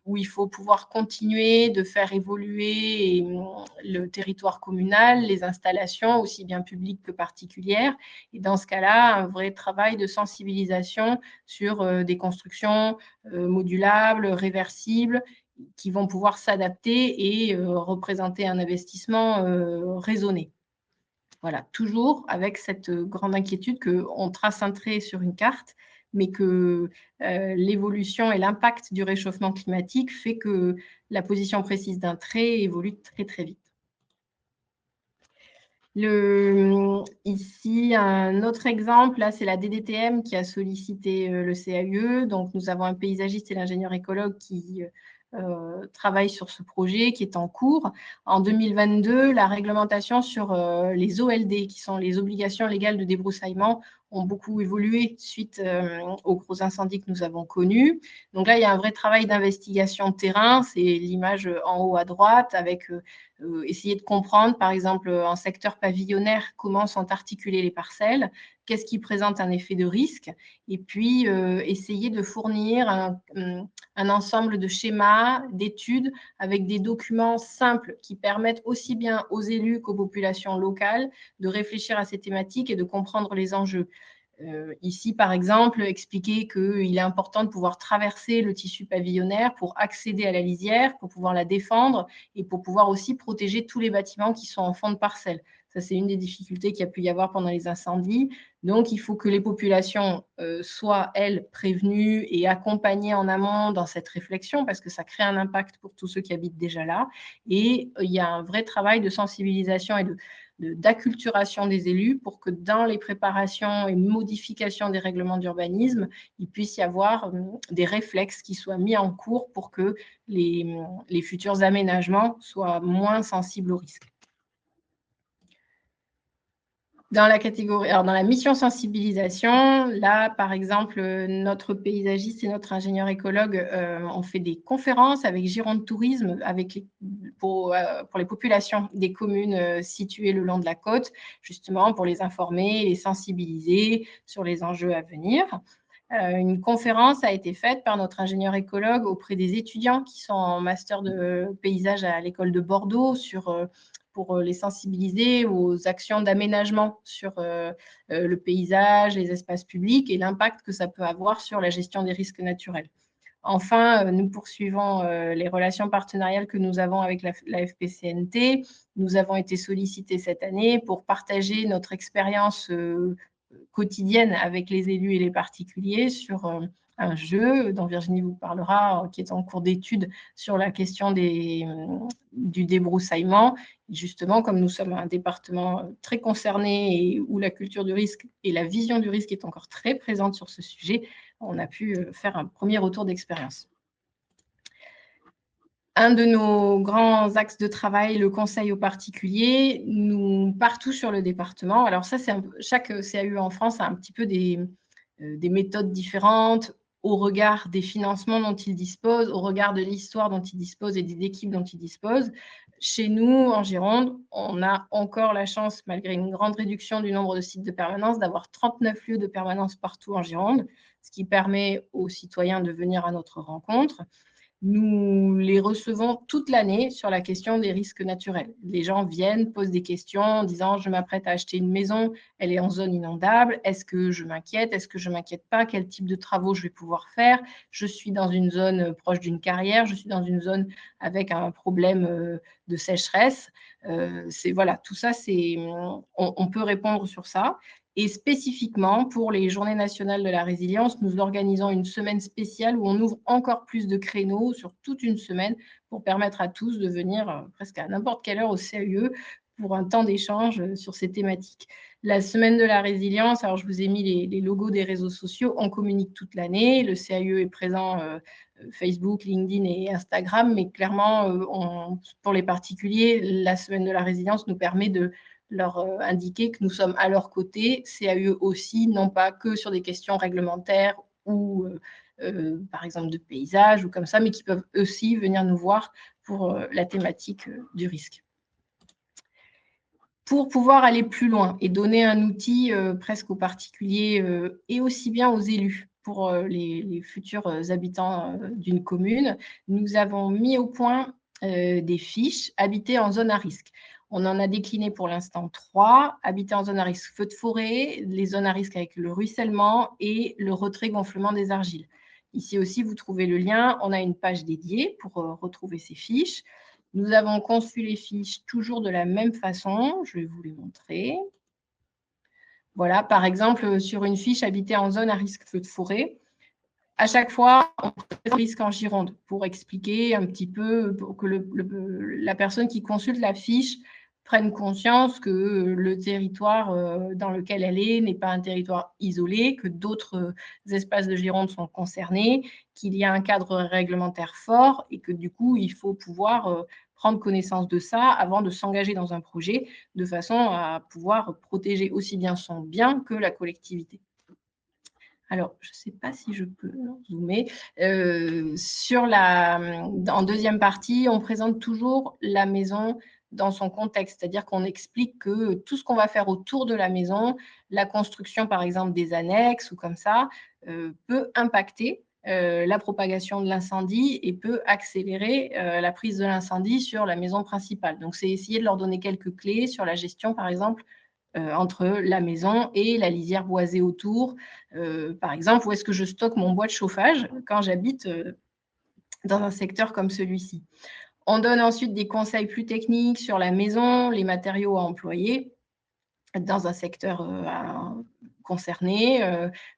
où il faut pouvoir continuer de faire évoluer le territoire communal, les installations, aussi bien publiques que particulières, et dans ce cas-là, un vrai travail de sensibilisation sur des constructions modulables, réversibles, qui vont pouvoir s'adapter et représenter un investissement raisonné. Voilà, toujours avec cette grande inquiétude qu'on trace un trait sur une carte, mais que l'évolution et l'impact du réchauffement climatique fait que la position précise d'un trait évolue très, très vite. Ici, un autre exemple, là, c'est la DDTM qui a sollicité le CAUE. Donc, nous avons un paysagiste et l'ingénieur écologue qui travaillent sur ce projet qui est en cours. En 2022, la réglementation sur les OLD, qui sont les obligations légales de débroussaillement, ont beaucoup évolué suite aux gros incendies que nous avons connus. Donc là, il y a un vrai travail d'investigation de terrain. C'est l'image en haut à droite avec essayer de comprendre, par exemple, en secteur pavillonnaire, comment sont articulées les parcelles, qu'est-ce qui présente un effet de risque, et puis essayer de fournir un ensemble de schémas, d'études, avec des documents simples qui permettent aussi bien aux élus qu'aux populations locales de réfléchir à ces thématiques et de comprendre les enjeux. Ici, par exemple, expliquer qu'il est important de pouvoir traverser le tissu pavillonnaire pour accéder à la lisière, pour pouvoir la défendre et pour pouvoir aussi protéger tous les bâtiments qui sont en fond de parcelle. Ça, c'est une des difficultés qu'il y a pu y avoir pendant les incendies. Donc, il faut que les populations soient, elles, prévenues et accompagnées en amont dans cette réflexion parce que ça crée un impact pour tous ceux qui habitent déjà là. Et il y a un vrai travail de sensibilisation et d'acculturation des élus pour que dans les préparations et modifications des règlements d'urbanisme, il puisse y avoir des réflexes qui soient mis en cours pour que les futurs aménagements soient moins sensibles au risque. Dans la catégorie, alors dans la mission sensibilisation, là, par exemple, notre paysagiste et notre ingénieur écologue ont fait des conférences avec Gironde Tourisme pour les populations des communes situées le long de la côte, justement pour les informer, les sensibiliser sur les enjeux à venir. Une conférence a été faite par notre ingénieur écologue auprès des étudiants qui sont en master de paysage à l'école de Bordeaux pour les sensibiliser aux actions d'aménagement sur le paysage, les espaces publics et l'impact que ça peut avoir sur la gestion des risques naturels. Enfin, nous poursuivons les relations partenariales que nous avons avec la FPCNT. Nous avons été sollicités cette année pour partager notre expérience quotidienne avec les élus et les particuliers sur un jeu dont Virginie vous parlera, qui est en cours d'étude sur la question du débroussaillement. Justement, comme nous sommes un département très concerné et où la culture du risque et la vision du risque est encore très présente sur ce sujet, on a pu faire un premier retour d'expérience. Un de nos grands axes de travail, le conseil aux particuliers, nous partout sur le département. Alors ça, chaque CAU en France a un petit peu des méthodes différentes au regard des financements dont il dispose, au regard de l'histoire dont il dispose et des équipes dont il dispose. Chez nous, en Gironde, on a encore la chance, malgré une grande réduction du nombre de sites de permanence, d'avoir 39 lieux de permanence partout en Gironde, ce qui permet aux citoyens de venir à notre rencontre. Nous les recevons toute l'année sur la question des risques naturels. Les gens viennent, posent des questions en disant « je m'apprête à acheter une maison, elle est en zone inondable, est-ce que je m'inquiète, est-ce que je ne m'inquiète pas, quel type de travaux je vais pouvoir faire, je suis dans une zone proche d'une carrière, je suis dans une zone avec un problème de sécheresse ». Voilà, tout ça, on peut répondre sur ça. Et spécifiquement, pour les Journées nationales de la résilience, nous organisons une semaine spéciale où on ouvre encore plus de créneaux sur toute une semaine pour permettre à tous de venir presque à n'importe quelle heure au CAUE pour un temps d'échange sur ces thématiques. La semaine de la résilience, alors je vous ai mis les logos des réseaux sociaux, on communique toute l'année, le CAUE est présent Facebook, LinkedIn et Instagram, mais clairement, pour les particuliers, la semaine de la résilience nous permet de leur indiquer que nous sommes à leur côté, CAUE aussi, non pas que sur des questions réglementaires ou par exemple de paysage ou comme ça, mais qui peuvent aussi venir nous voir pour la thématique du risque. Pour pouvoir aller plus loin et donner un outil presque aux particuliers et aussi bien aux élus pour les futurs habitants d'une commune, nous avons mis au point des fiches habitées en zone à risque. On en a décliné pour l'instant 3, habiter en zone à risque feu de forêt, les zones à risque avec le ruissellement et le retrait-gonflement des argiles. Ici aussi, vous trouvez le lien. On a une page dédiée pour retrouver ces fiches. Nous avons conçu les fiches toujours de la même façon. Je vais vous les montrer. Voilà, par exemple, sur une fiche habiter en zone à risque feu de forêt, à chaque fois, on présente le risque en Gironde pour expliquer un petit peu, pour que la personne qui consulte la fiche prenne conscience que le territoire dans lequel elle est n'est pas un territoire isolé, que d'autres espaces de Gironde sont concernés, qu'il y a un cadre réglementaire fort et que du coup, il faut pouvoir prendre connaissance de ça avant de s'engager dans un projet de façon à pouvoir protéger aussi bien son bien que la collectivité. Alors, je ne sais pas si je peux zoomer. En deuxième partie, on présente toujours la maison dans son contexte, c'est-à-dire qu'on explique que tout ce qu'on va faire autour de la maison, la construction par exemple des annexes ou comme ça, peut impacter la propagation de l'incendie et peut accélérer la prise de l'incendie sur la maison principale. Donc, c'est essayer de leur donner quelques clés sur la gestion, par exemple, entre la maison et la lisière boisée autour. Par exemple, où est-ce que je stocke mon bois de chauffage quand j'habite dans un secteur comme celui-ci. On donne ensuite des conseils plus techniques sur la maison, les matériaux à employer dans un secteur concerné.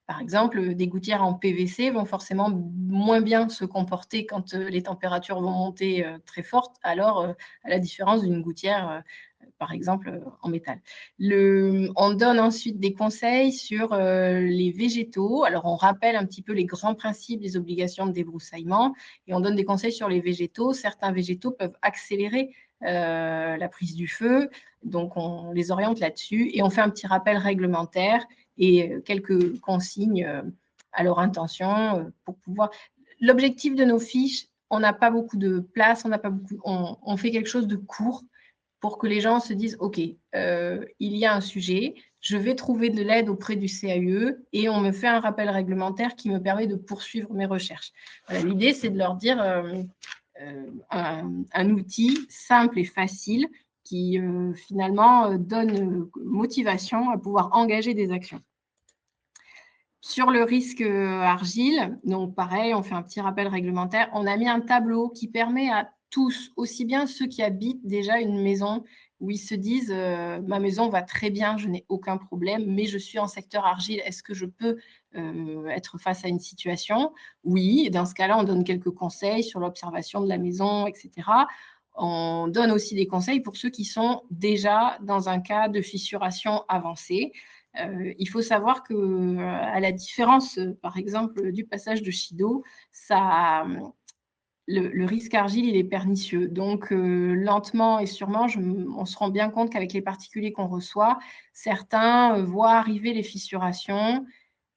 Par exemple, des gouttières en PVC vont forcément moins bien se comporter quand les températures vont monter très fortes, alors à la différence d'une gouttière par exemple en métal. On donne ensuite des conseils sur les végétaux. Alors, on rappelle un petit peu les grands principes des obligations de débroussaillement et on donne des conseils sur les végétaux. Certains végétaux peuvent accélérer la prise du feu. Donc, on les oriente là-dessus et on fait un petit rappel réglementaire et quelques consignes à leur intention pour pouvoir… L'objectif de nos fiches, on n'a pas beaucoup de place, on fait quelque chose de court pour que les gens se disent « Ok, il y a un sujet, je vais trouver de l'aide auprès du CAUE et on me fait un rappel réglementaire qui me permet de poursuivre mes recherches. » Voilà, l'idée, c'est de leur dire un outil simple et facile qui finalement donne motivation à pouvoir engager des actions. Sur le risque argile, donc pareil, on fait un petit rappel réglementaire. On a mis un tableau qui permet à tous, aussi bien ceux qui habitent déjà une maison où ils se disent ma maison va très bien, je n'ai aucun problème, mais je suis en secteur argile, est-ce que je peux être face à une situation? Oui, dans ce cas-là, on donne quelques conseils sur l'observation de la maison, etc. On donne aussi des conseils pour ceux qui sont déjà dans un cas de fissuration avancée. Il faut savoir qu'à la différence, par exemple, du passage de Chido, le risque argile, il est pernicieux. Donc, lentement et sûrement, on se rend bien compte qu'avec les particuliers qu'on reçoit, certains voient arriver les fissurations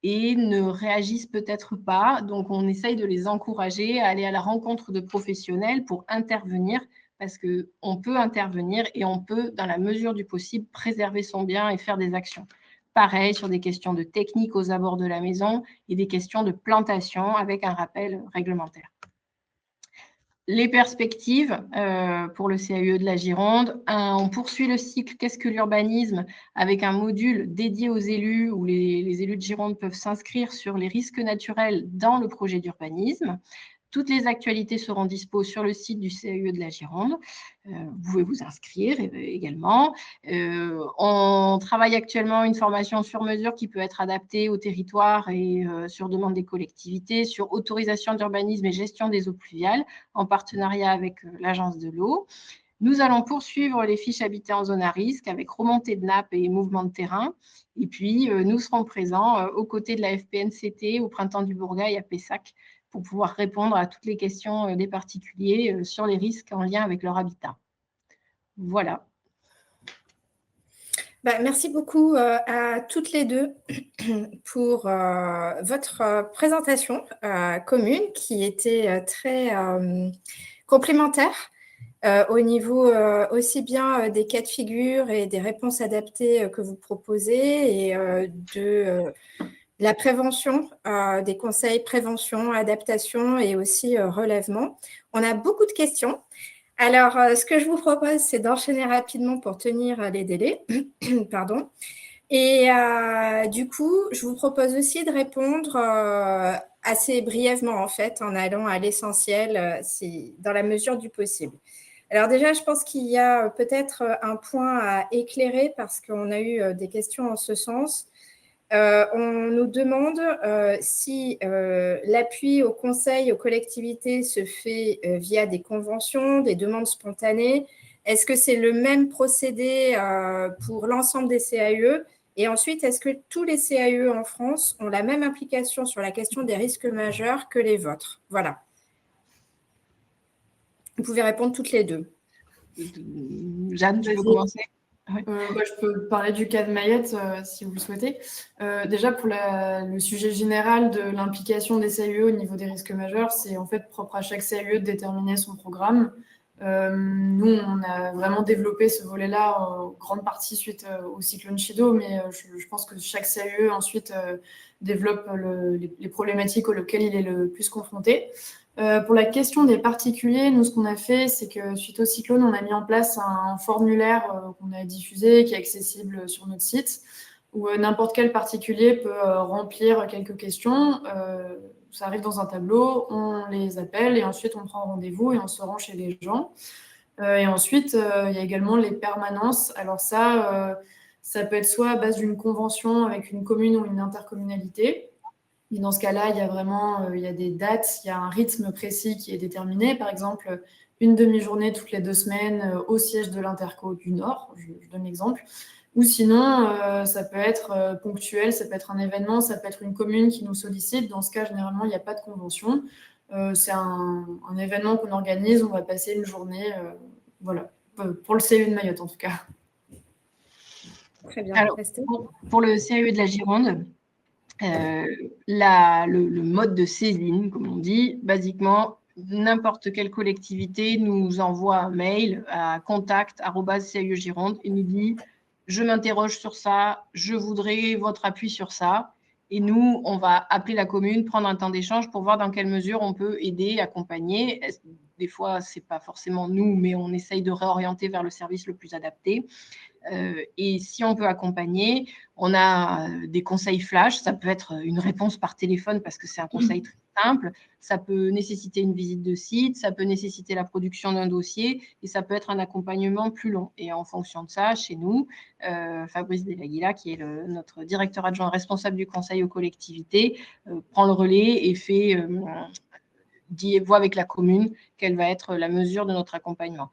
et ne réagissent peut-être pas. Donc, on essaye de les encourager à aller à la rencontre de professionnels pour intervenir, parce qu'on peut intervenir et on peut, dans la mesure du possible, préserver son bien et faire des actions. Pareil sur des questions de technique aux abords de la maison et des questions de plantation avec un rappel réglementaire. Les perspectives pour le CAUE de la Gironde. On poursuit le cycle « Qu'est-ce que l'urbanisme ?» avec un module dédié aux élus où les élus de Gironde peuvent s'inscrire sur les risques naturels dans le projet d'urbanisme. Toutes les actualités seront dispo sur le site du CAUE de la Gironde. Vous pouvez vous inscrire également. On travaille actuellement une formation sur mesure qui peut être adaptée au territoire et sur demande des collectivités sur autorisation d'urbanisme et gestion des eaux pluviales en partenariat avec l'Agence de l'eau. Nous allons poursuivre les fiches habitées en zone à risque avec remontée de nappe et mouvement de terrain. Et puis, nous serons présents aux côtés de la FPNCT au Printemps du Bourgail à Pessac pour pouvoir répondre à toutes les questions des particuliers sur les risques en lien avec leur habitat. Voilà. Merci beaucoup à toutes les deux pour votre présentation commune qui était très complémentaire au niveau aussi bien des cas de figure et des réponses adaptées que vous proposez et de la prévention, des conseils prévention, adaptation et aussi relèvement. On a beaucoup de questions. Alors, ce que je vous propose, c'est d'enchaîner rapidement pour tenir les délais. Pardon. Et du coup, je vous propose aussi de répondre assez brièvement, en fait, en allant à l'essentiel, dans la mesure du possible. Alors déjà, je pense qu'il y a peut-être un point à éclairer parce qu'on a eu des questions en ce sens. On nous demande si l'appui au conseil, aux collectivités se fait via des conventions, des demandes spontanées. Est-ce que c'est le même procédé pour l'ensemble des CAUE? Et ensuite, est-ce que tous les CAUE en France ont la même implication sur la question des risques majeurs que les vôtres? Voilà. Vous pouvez répondre toutes les deux. Jeanne, tu peux commencer? Oui. Je peux parler du cas de Mayette si vous le souhaitez. Déjà, pour le sujet général de l'implication des CAUE au niveau des risques majeurs, c'est en fait propre à chaque CAUE de déterminer son programme. Nous, on a vraiment développé ce volet-là en grande partie suite au cyclone Chido, mais je pense que chaque CAUE ensuite développe les problématiques auxquelles il est le plus confronté. Pour la question des particuliers, nous, ce qu'on a fait, c'est que suite au cyclone, on a mis en place un formulaire qu'on a diffusé, qui est accessible sur notre site, où n'importe quel particulier peut remplir quelques questions. Ça arrive dans un tableau, on les appelle et ensuite on prend rendez-vous et on se rend chez les gens. Et ensuite, il y a également les permanences. Alors ça peut être soit à base d'une convention avec une commune ou une intercommunalité. Et dans ce cas-là, il y a vraiment il y a des dates, il y a un rythme précis qui est déterminé. Par exemple, une demi-journée toutes les 2 semaines au siège de l'Interco du Nord, je donne l'exemple. Ou sinon, ça peut être ponctuel, ça peut être un événement, ça peut être une commune qui nous sollicite. Dans ce cas, généralement, il n'y a pas de convention. C'est un événement qu'on organise, on va passer une journée. Voilà. pour le CAE de Mayotte en tout cas. Très bien. Alors, pour le CAE de la Gironde, le mode de saisine, comme on dit, basiquement, n'importe quelle collectivité nous envoie un mail à contact@caegironde et nous dit « Je m'interroge sur ça, je voudrais votre appui sur ça ». Et nous, on va appeler la commune, prendre un temps d'échange pour voir dans quelle mesure on peut aider, accompagner. Des fois, ce n'est pas forcément nous, mais on essaye de réorienter vers le service le plus adapté. Et si on peut accompagner, on a des conseils flash. Ça peut être une réponse par téléphone parce que c'est un conseil très simple. Ça peut nécessiter une visite de site, ça peut nécessiter la production d'un dossier et ça peut être un accompagnement plus long. Et en fonction de ça, chez nous, Fabrice Delaguila, qui est notre directeur adjoint responsable du conseil aux collectivités, prend le relais et voit avec la commune quelle va être la mesure de notre accompagnement.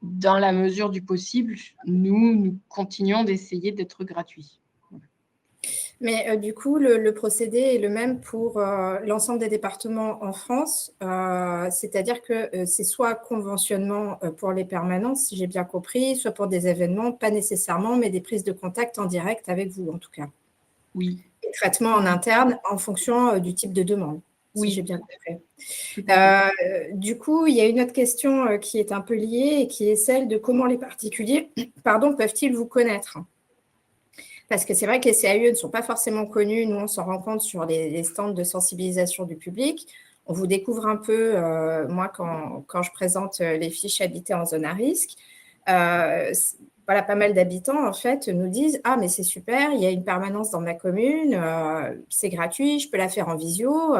Dans la mesure du possible, nous continuons d'essayer d'être gratuits. Mais du coup, le procédé est le même pour l'ensemble des départements en France, c'est-à-dire que c'est soit conventionnement pour les permanences, si j'ai bien compris, soit pour des événements, pas nécessairement, mais des prises de contact en direct avec vous, en tout cas. Oui. Et traitement en interne en fonction du type de demande. Oui, si j'ai bien compris. Du coup, il y a une autre question qui est un peu liée et qui est celle de comment les particuliers peuvent-ils vous connaître ? Parce que c'est vrai que les CAE ne sont pas forcément connus. Nous, on s'en rend compte sur les stands de sensibilisation du public. On vous découvre un peu, moi, quand je présente les fiches habitées en zone à risque. Voilà, pas mal d'habitants, en fait, nous disent « Ah, mais c'est super, il y a une permanence dans ma commune, c'est gratuit, je peux la faire en visio. »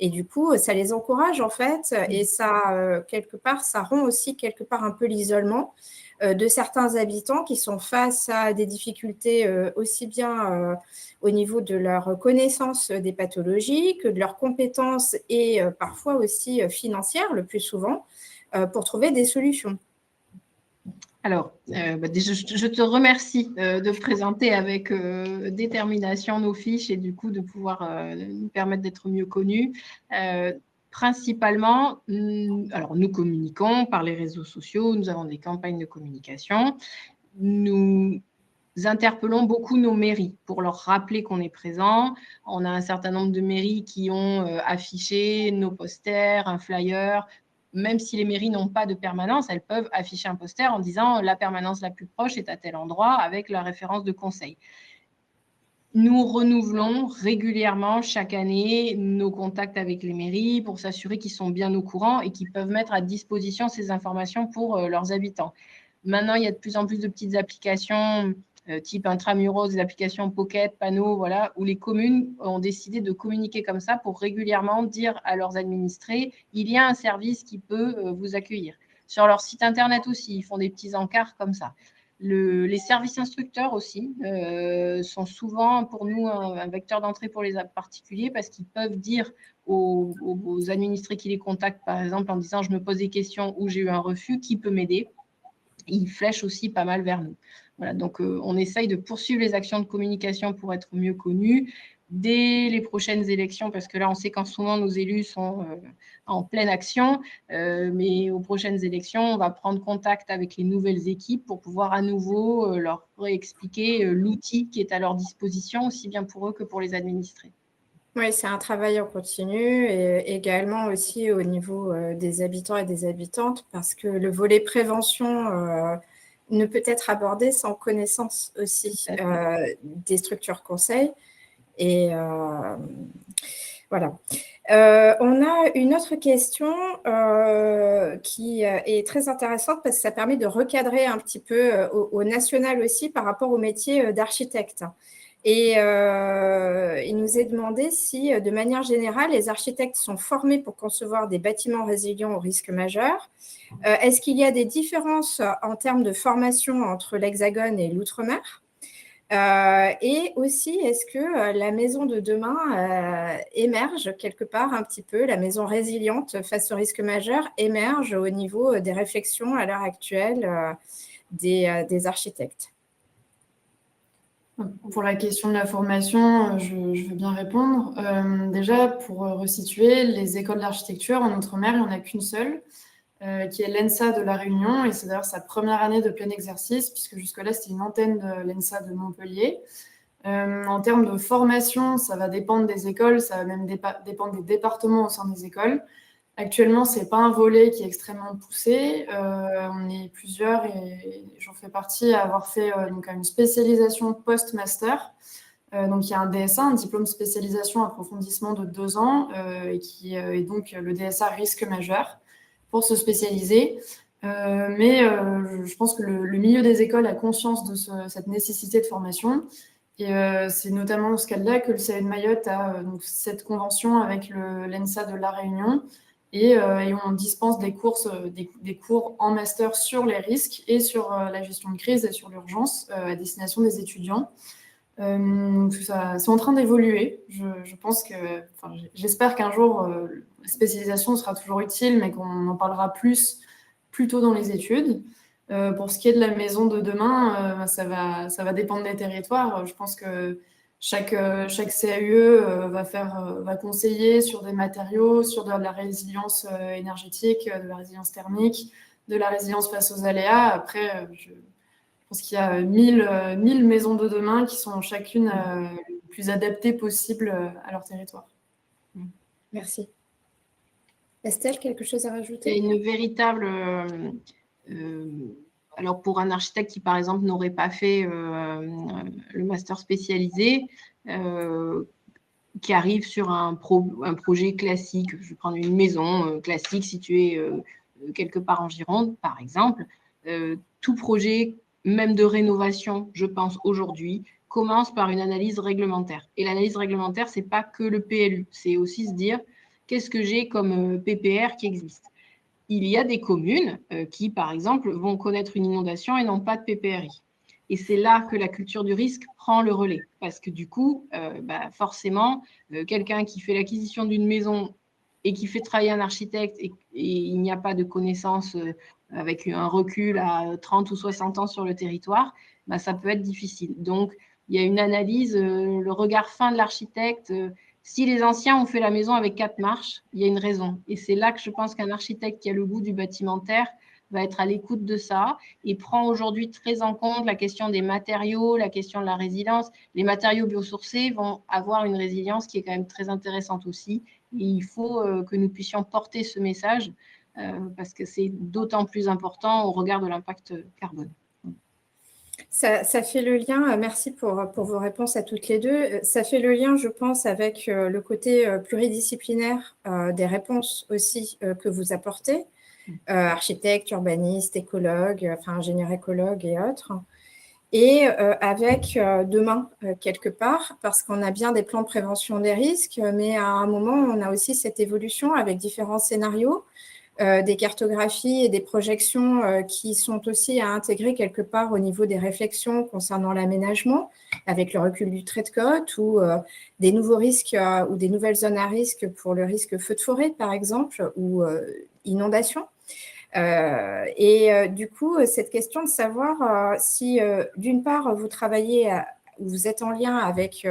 Et du coup, ça les encourage, en fait. Et ça, quelque part, ça rompt aussi quelque part un peu l'isolement de certains habitants qui sont face à des difficultés aussi bien au niveau de leur connaissance des pathologies que de leurs compétences et parfois aussi financières, le plus souvent, pour trouver des solutions. Alors, déjà, je te remercie de présenter avec détermination nos fiches et du coup de pouvoir nous permettre d'être mieux connus. Principalement, alors nous communiquons par les réseaux sociaux, nous avons des campagnes de communication. Nous interpellons beaucoup nos mairies pour leur rappeler qu'on est présent. On a un certain nombre de mairies qui ont affiché nos posters, un flyer. Même si les mairies n'ont pas de permanence, elles peuvent afficher un poster en disant « la permanence la plus proche est à tel endroit » avec la référence de conseil. Nous renouvelons régulièrement chaque année nos contacts avec les mairies pour s'assurer qu'ils sont bien au courant et qu'ils peuvent mettre à disposition ces informations pour leurs habitants. Maintenant, il y a de plus en plus de petites applications type intramuros, des applications Pocket, panneaux, voilà, où les communes ont décidé de communiquer comme ça pour régulièrement dire à leurs administrés « il y a un service qui peut vous accueillir ». Sur leur site internet aussi, ils font des petits encarts comme ça. Les services instructeurs aussi sont souvent pour nous un vecteur d'entrée pour les particuliers parce qu'ils peuvent dire aux administrés qui les contactent, par exemple, en disant « je me pose des questions ou j'ai eu un refus, qui peut m'aider ?» Ils flèchent aussi pas mal vers nous. Voilà, donc on essaye de poursuivre les actions de communication pour être mieux connus dès les prochaines élections, parce que là, on sait qu'en ce moment, nos élus sont en pleine action, mais aux prochaines élections, on va prendre contact avec les nouvelles équipes pour pouvoir à nouveau leur réexpliquer l'outil qui est à leur disposition, aussi bien pour eux que pour les administrés. Oui, c'est un travail en continu et également aussi au niveau des habitants et des habitantes parce que le volet prévention ne peut être abordé sans connaissance aussi des structures conseils. Et voilà. On a une autre question qui est très intéressante parce que ça permet de recadrer un petit peu au national aussi par rapport au métier d'architecte. Et il nous est demandé si, de manière générale, les architectes sont formés pour concevoir des bâtiments résilients aux risques majeurs. Est-ce qu'il y a des différences en termes de formation entre l'Hexagone et l'Outre-mer ? Et aussi, est-ce que la maison de demain émerge quelque part un petit peu, la maison résiliente face aux risques majeurs émerge au niveau des réflexions à l'heure actuelle des architectes ? Pour la question de la formation, je veux bien répondre. Déjà, pour resituer, les écoles d'architecture en Outre-mer, il n'y en a qu'une seule. qui est l'ENSA de La Réunion, et c'est d'ailleurs sa première année de plein exercice, puisque jusque-là, c'était une antenne de l'ENSA de Montpellier. En termes de formation, ça va dépendre des écoles, ça va même dépendre des départements au sein des écoles. Actuellement, ce n'est pas un volet qui est extrêmement poussé. On est plusieurs, et j'en fais partie, à avoir fait donc une spécialisation post-master. Donc, il y a un DSA, un diplôme spécialisation approfondissement de 2 ans, et qui est donc le DSA risque majeur pour se spécialiser. Mais je pense que le milieu des écoles a conscience de cette nécessité de formation. Et c'est notamment dans ce cadre-là que le CAE de Mayotte a donc, cette convention avec l'ENSA de La Réunion. Et on dispense des cours en master sur les risques et sur la gestion de crise et sur l'urgence à destination des étudiants. C'est en train d'évoluer. Je pense j'espère qu'un jour, la spécialisation sera toujours utile, mais qu'on en parlera plus tôt dans les études. Pour ce qui est de la maison de demain, ça va dépendre des territoires. Je pense que chaque CAUE va conseiller sur des matériaux, sur de la résilience énergétique, de la résilience thermique, de la résilience face aux aléas. Après, je pense qu'il y a 1000 maisons de demain qui sont chacune les plus adaptées possible à leur territoire. Merci. Estelle, quelque chose à rajouter? Il y a une véritable... alors, pour un architecte qui, par exemple, n'aurait pas fait le master spécialisé, qui arrive sur un projet classique, je vais prendre une maison classique située quelque part en Gironde, par exemple, tout projet, même de rénovation, je pense aujourd'hui, commence par une analyse réglementaire. Et l'analyse réglementaire, ce n'est pas que le PLU, c'est aussi se dire qu'est-ce que j'ai comme PPR qui existe. Il y a des communes qui, par exemple, vont connaître une inondation et n'ont pas de PPRI. Et c'est là que la culture du risque prend le relais. Parce que du coup, forcément, quelqu'un qui fait l'acquisition d'une maison et qui fait travailler un architecte et il n'y a pas de connaissances avec un recul à 30 ou 60 ans sur le territoire, ça peut être difficile. Donc, il y a une analyse, le regard fin de l'architecte. Si les anciens ont fait la maison avec 4 marches, il y a une raison. Et c'est là que je pense qu'un architecte qui a le goût du bâtimentaire va être à l'écoute de ça et prend aujourd'hui très en compte la question des matériaux, la question de la résilience. Les matériaux biosourcés vont avoir une résilience qui est quand même très intéressante aussi. Et il faut que nous puissions porter ce message parce que c'est d'autant plus important au regard de l'impact carbone. Ça fait le lien, merci pour vos réponses à toutes les deux. Ça fait le lien, je pense, avec le côté pluridisciplinaire des réponses aussi que vous apportez, architectes, urbanistes, écologues, ingénieurs écologues et autres. Et avec demain, quelque part, parce qu'on a bien des plans de prévention des risques, mais à un moment, on a aussi cette évolution avec différents scénarios, des cartographies et des projections qui sont aussi à intégrer quelque part au niveau des réflexions concernant l'aménagement, avec le recul du trait de côte ou des nouveaux risques ou des nouvelles zones à risque pour le risque feu de forêt, par exemple, ou inondation. Du coup, cette question de savoir si, d'une part, vous travaillez, vous êtes en lien avec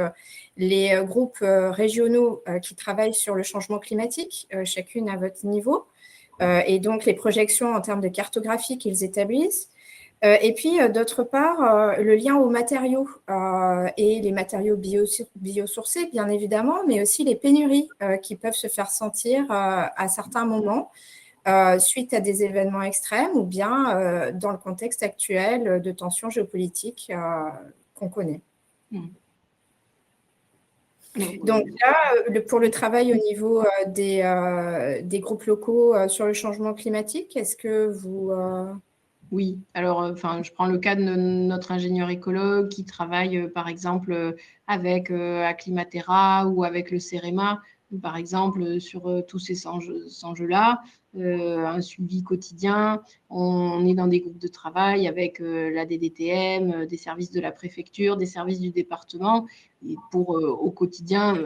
les groupes régionaux qui travaillent sur le changement climatique, chacune à votre niveau, et donc les projections en termes de cartographie qu'ils établissent. Et puis, d'autre part, le lien aux matériaux et les matériaux biosourcés, bien évidemment, mais aussi les pénuries qui peuvent se faire sentir à certains moments suite à des événements extrêmes ou bien dans le contexte actuel de tensions géopolitiques qu'on connaît. Donc là, pour le travail au niveau des groupes locaux sur le changement climatique, est-ce que vous... Oui, alors je prends le cas de notre ingénieur écologue qui travaille par exemple avec Aclimatera ou avec le CEREMA, par exemple sur tous ces enjeux-là, un suivi quotidien. On est dans des groupes de travail avec la DDTM, des services de la préfecture, des services du département, et pour au quotidien,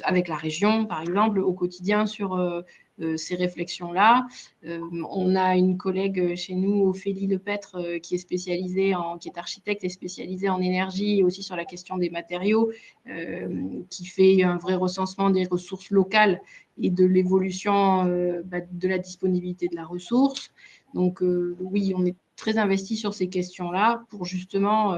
avec la région par exemple, au quotidien sur ces réflexions-là. On a une collègue chez nous, Ophélie Lepêtre, qui est architecte et spécialisée en énergie et aussi sur la question des matériaux, qui fait un vrai recensement des ressources locales et de l'évolution de la disponibilité de la ressource. Donc oui, on est très investi sur ces questions-là pour justement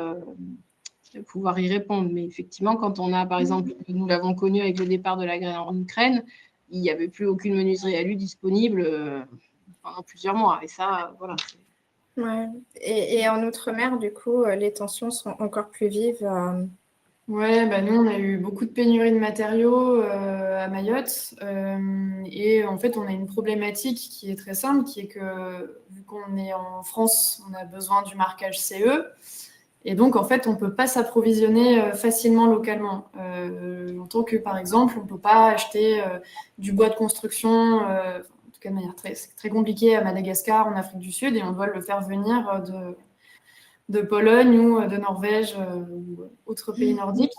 pouvoir y répondre. Mais effectivement, quand on a, par exemple, nous l'avons connu avec le départ de la guerre en Ukraine, il n'y avait plus aucune menuiserie alu disponible pendant plusieurs mois. Et ça, voilà. Ouais. Et en Outre-mer, du coup, les tensions sont encore plus vives. Ouais, nous, on a eu beaucoup de pénurie de matériaux à Mayotte. Et en fait, on a une problématique qui est très simple, qui est que, vu qu'on est en France, on a besoin du marquage CE. Et donc, en fait, on ne peut pas s'approvisionner facilement localement. En tant que, par exemple, on ne peut pas acheter du bois de construction, en tout cas de manière très, très compliquée à Madagascar, en Afrique du Sud, et on doit le faire venir de Pologne ou de Norvège ou autres pays nordiques.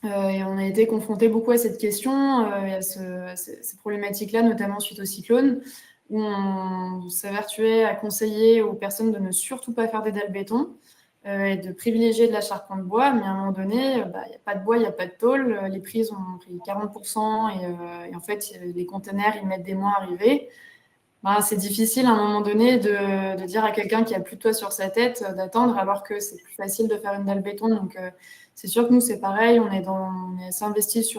Et on a été confronté beaucoup à cette question, et à ces problématiques-là, notamment suite au cyclone, où on s'avertuait à conseiller aux personnes de ne surtout pas faire des dalles béton et de privilégier de la charpente bois. Mais à un moment donné, il n'y a pas de bois, il n'y a pas de tôle. Les prix ont pris 40% et en fait, les containers, ils mettent des mois à arriver. C'est difficile à un moment donné de dire à quelqu'un qui a plus de toit sur sa tête d'attendre, alors que c'est plus facile de faire une dalle béton. Donc, c'est sûr que nous, c'est pareil. On est assez investi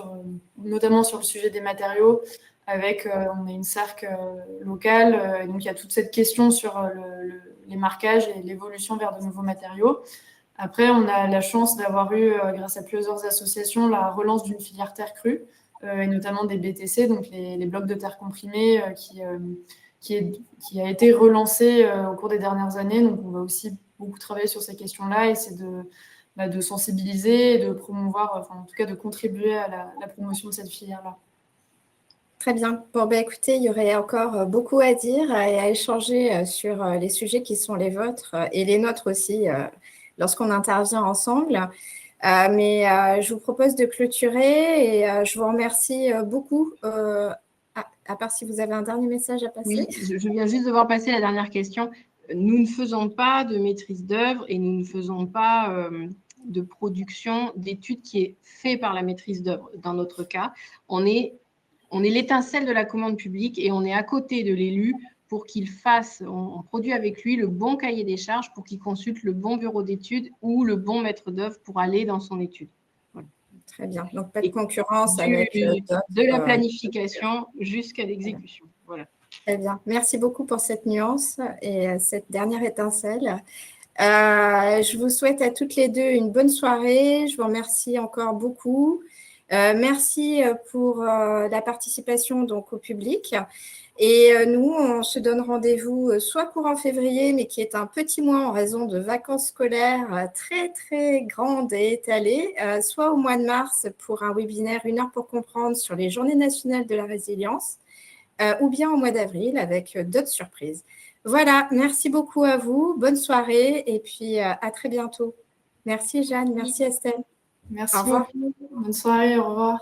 notamment sur le sujet des matériaux. On a une SARC locale. Donc, il y a toute cette question sur les marquages et l'évolution vers de nouveaux matériaux. Après, on a la chance d'avoir eu, grâce à plusieurs associations, la relance d'une filière terre crue, et notamment des BTC, donc les blocs de terre comprimés qui a été relancé au cours des dernières années. Donc, on va aussi beaucoup travailler sur ces questions-là, essayer de sensibiliser, de promouvoir, en tout cas de contribuer à la promotion de cette filière-là. Très bien. Bon, écoutez, il y aurait encore beaucoup à dire et à échanger sur les sujets qui sont les vôtres et les nôtres aussi lorsqu'on intervient ensemble. Mais je vous propose de clôturer et je vous remercie beaucoup. À part si vous avez un dernier message à passer. Oui, je viens juste de voir passer la dernière question. Nous ne faisons pas de maîtrise d'œuvre et nous ne faisons pas de production d'études qui est fait par la maîtrise d'œuvre. Dans notre cas, on est l'étincelle de la commande publique et on est à côté de l'élu pour qu'il on produit avec lui le bon cahier des charges pour qu'il consulte le bon bureau d'études ou le bon maître d'œuvre pour aller dans son étude. Voilà. Très bien. Donc, pas de concurrence avec de la planification jusqu'à l'exécution. Voilà. Très bien. Merci beaucoup pour cette nuance et cette dernière étincelle. Je vous souhaite à toutes les deux une bonne soirée. Je vous remercie encore beaucoup. Merci pour la participation donc, au public. Et nous, on se donne rendez-vous soit courant février, mais qui est un petit mois en raison de vacances scolaires très, très grandes et étalées, soit au mois de mars pour un webinaire 1 heure pour comprendre sur les Journées nationales de la résilience, ou bien au mois d'avril avec d'autres surprises. Voilà, merci beaucoup à vous. Bonne soirée et puis à très bientôt. Merci Jeanne, merci Estelle. Merci beaucoup. Bonne soirée, au revoir.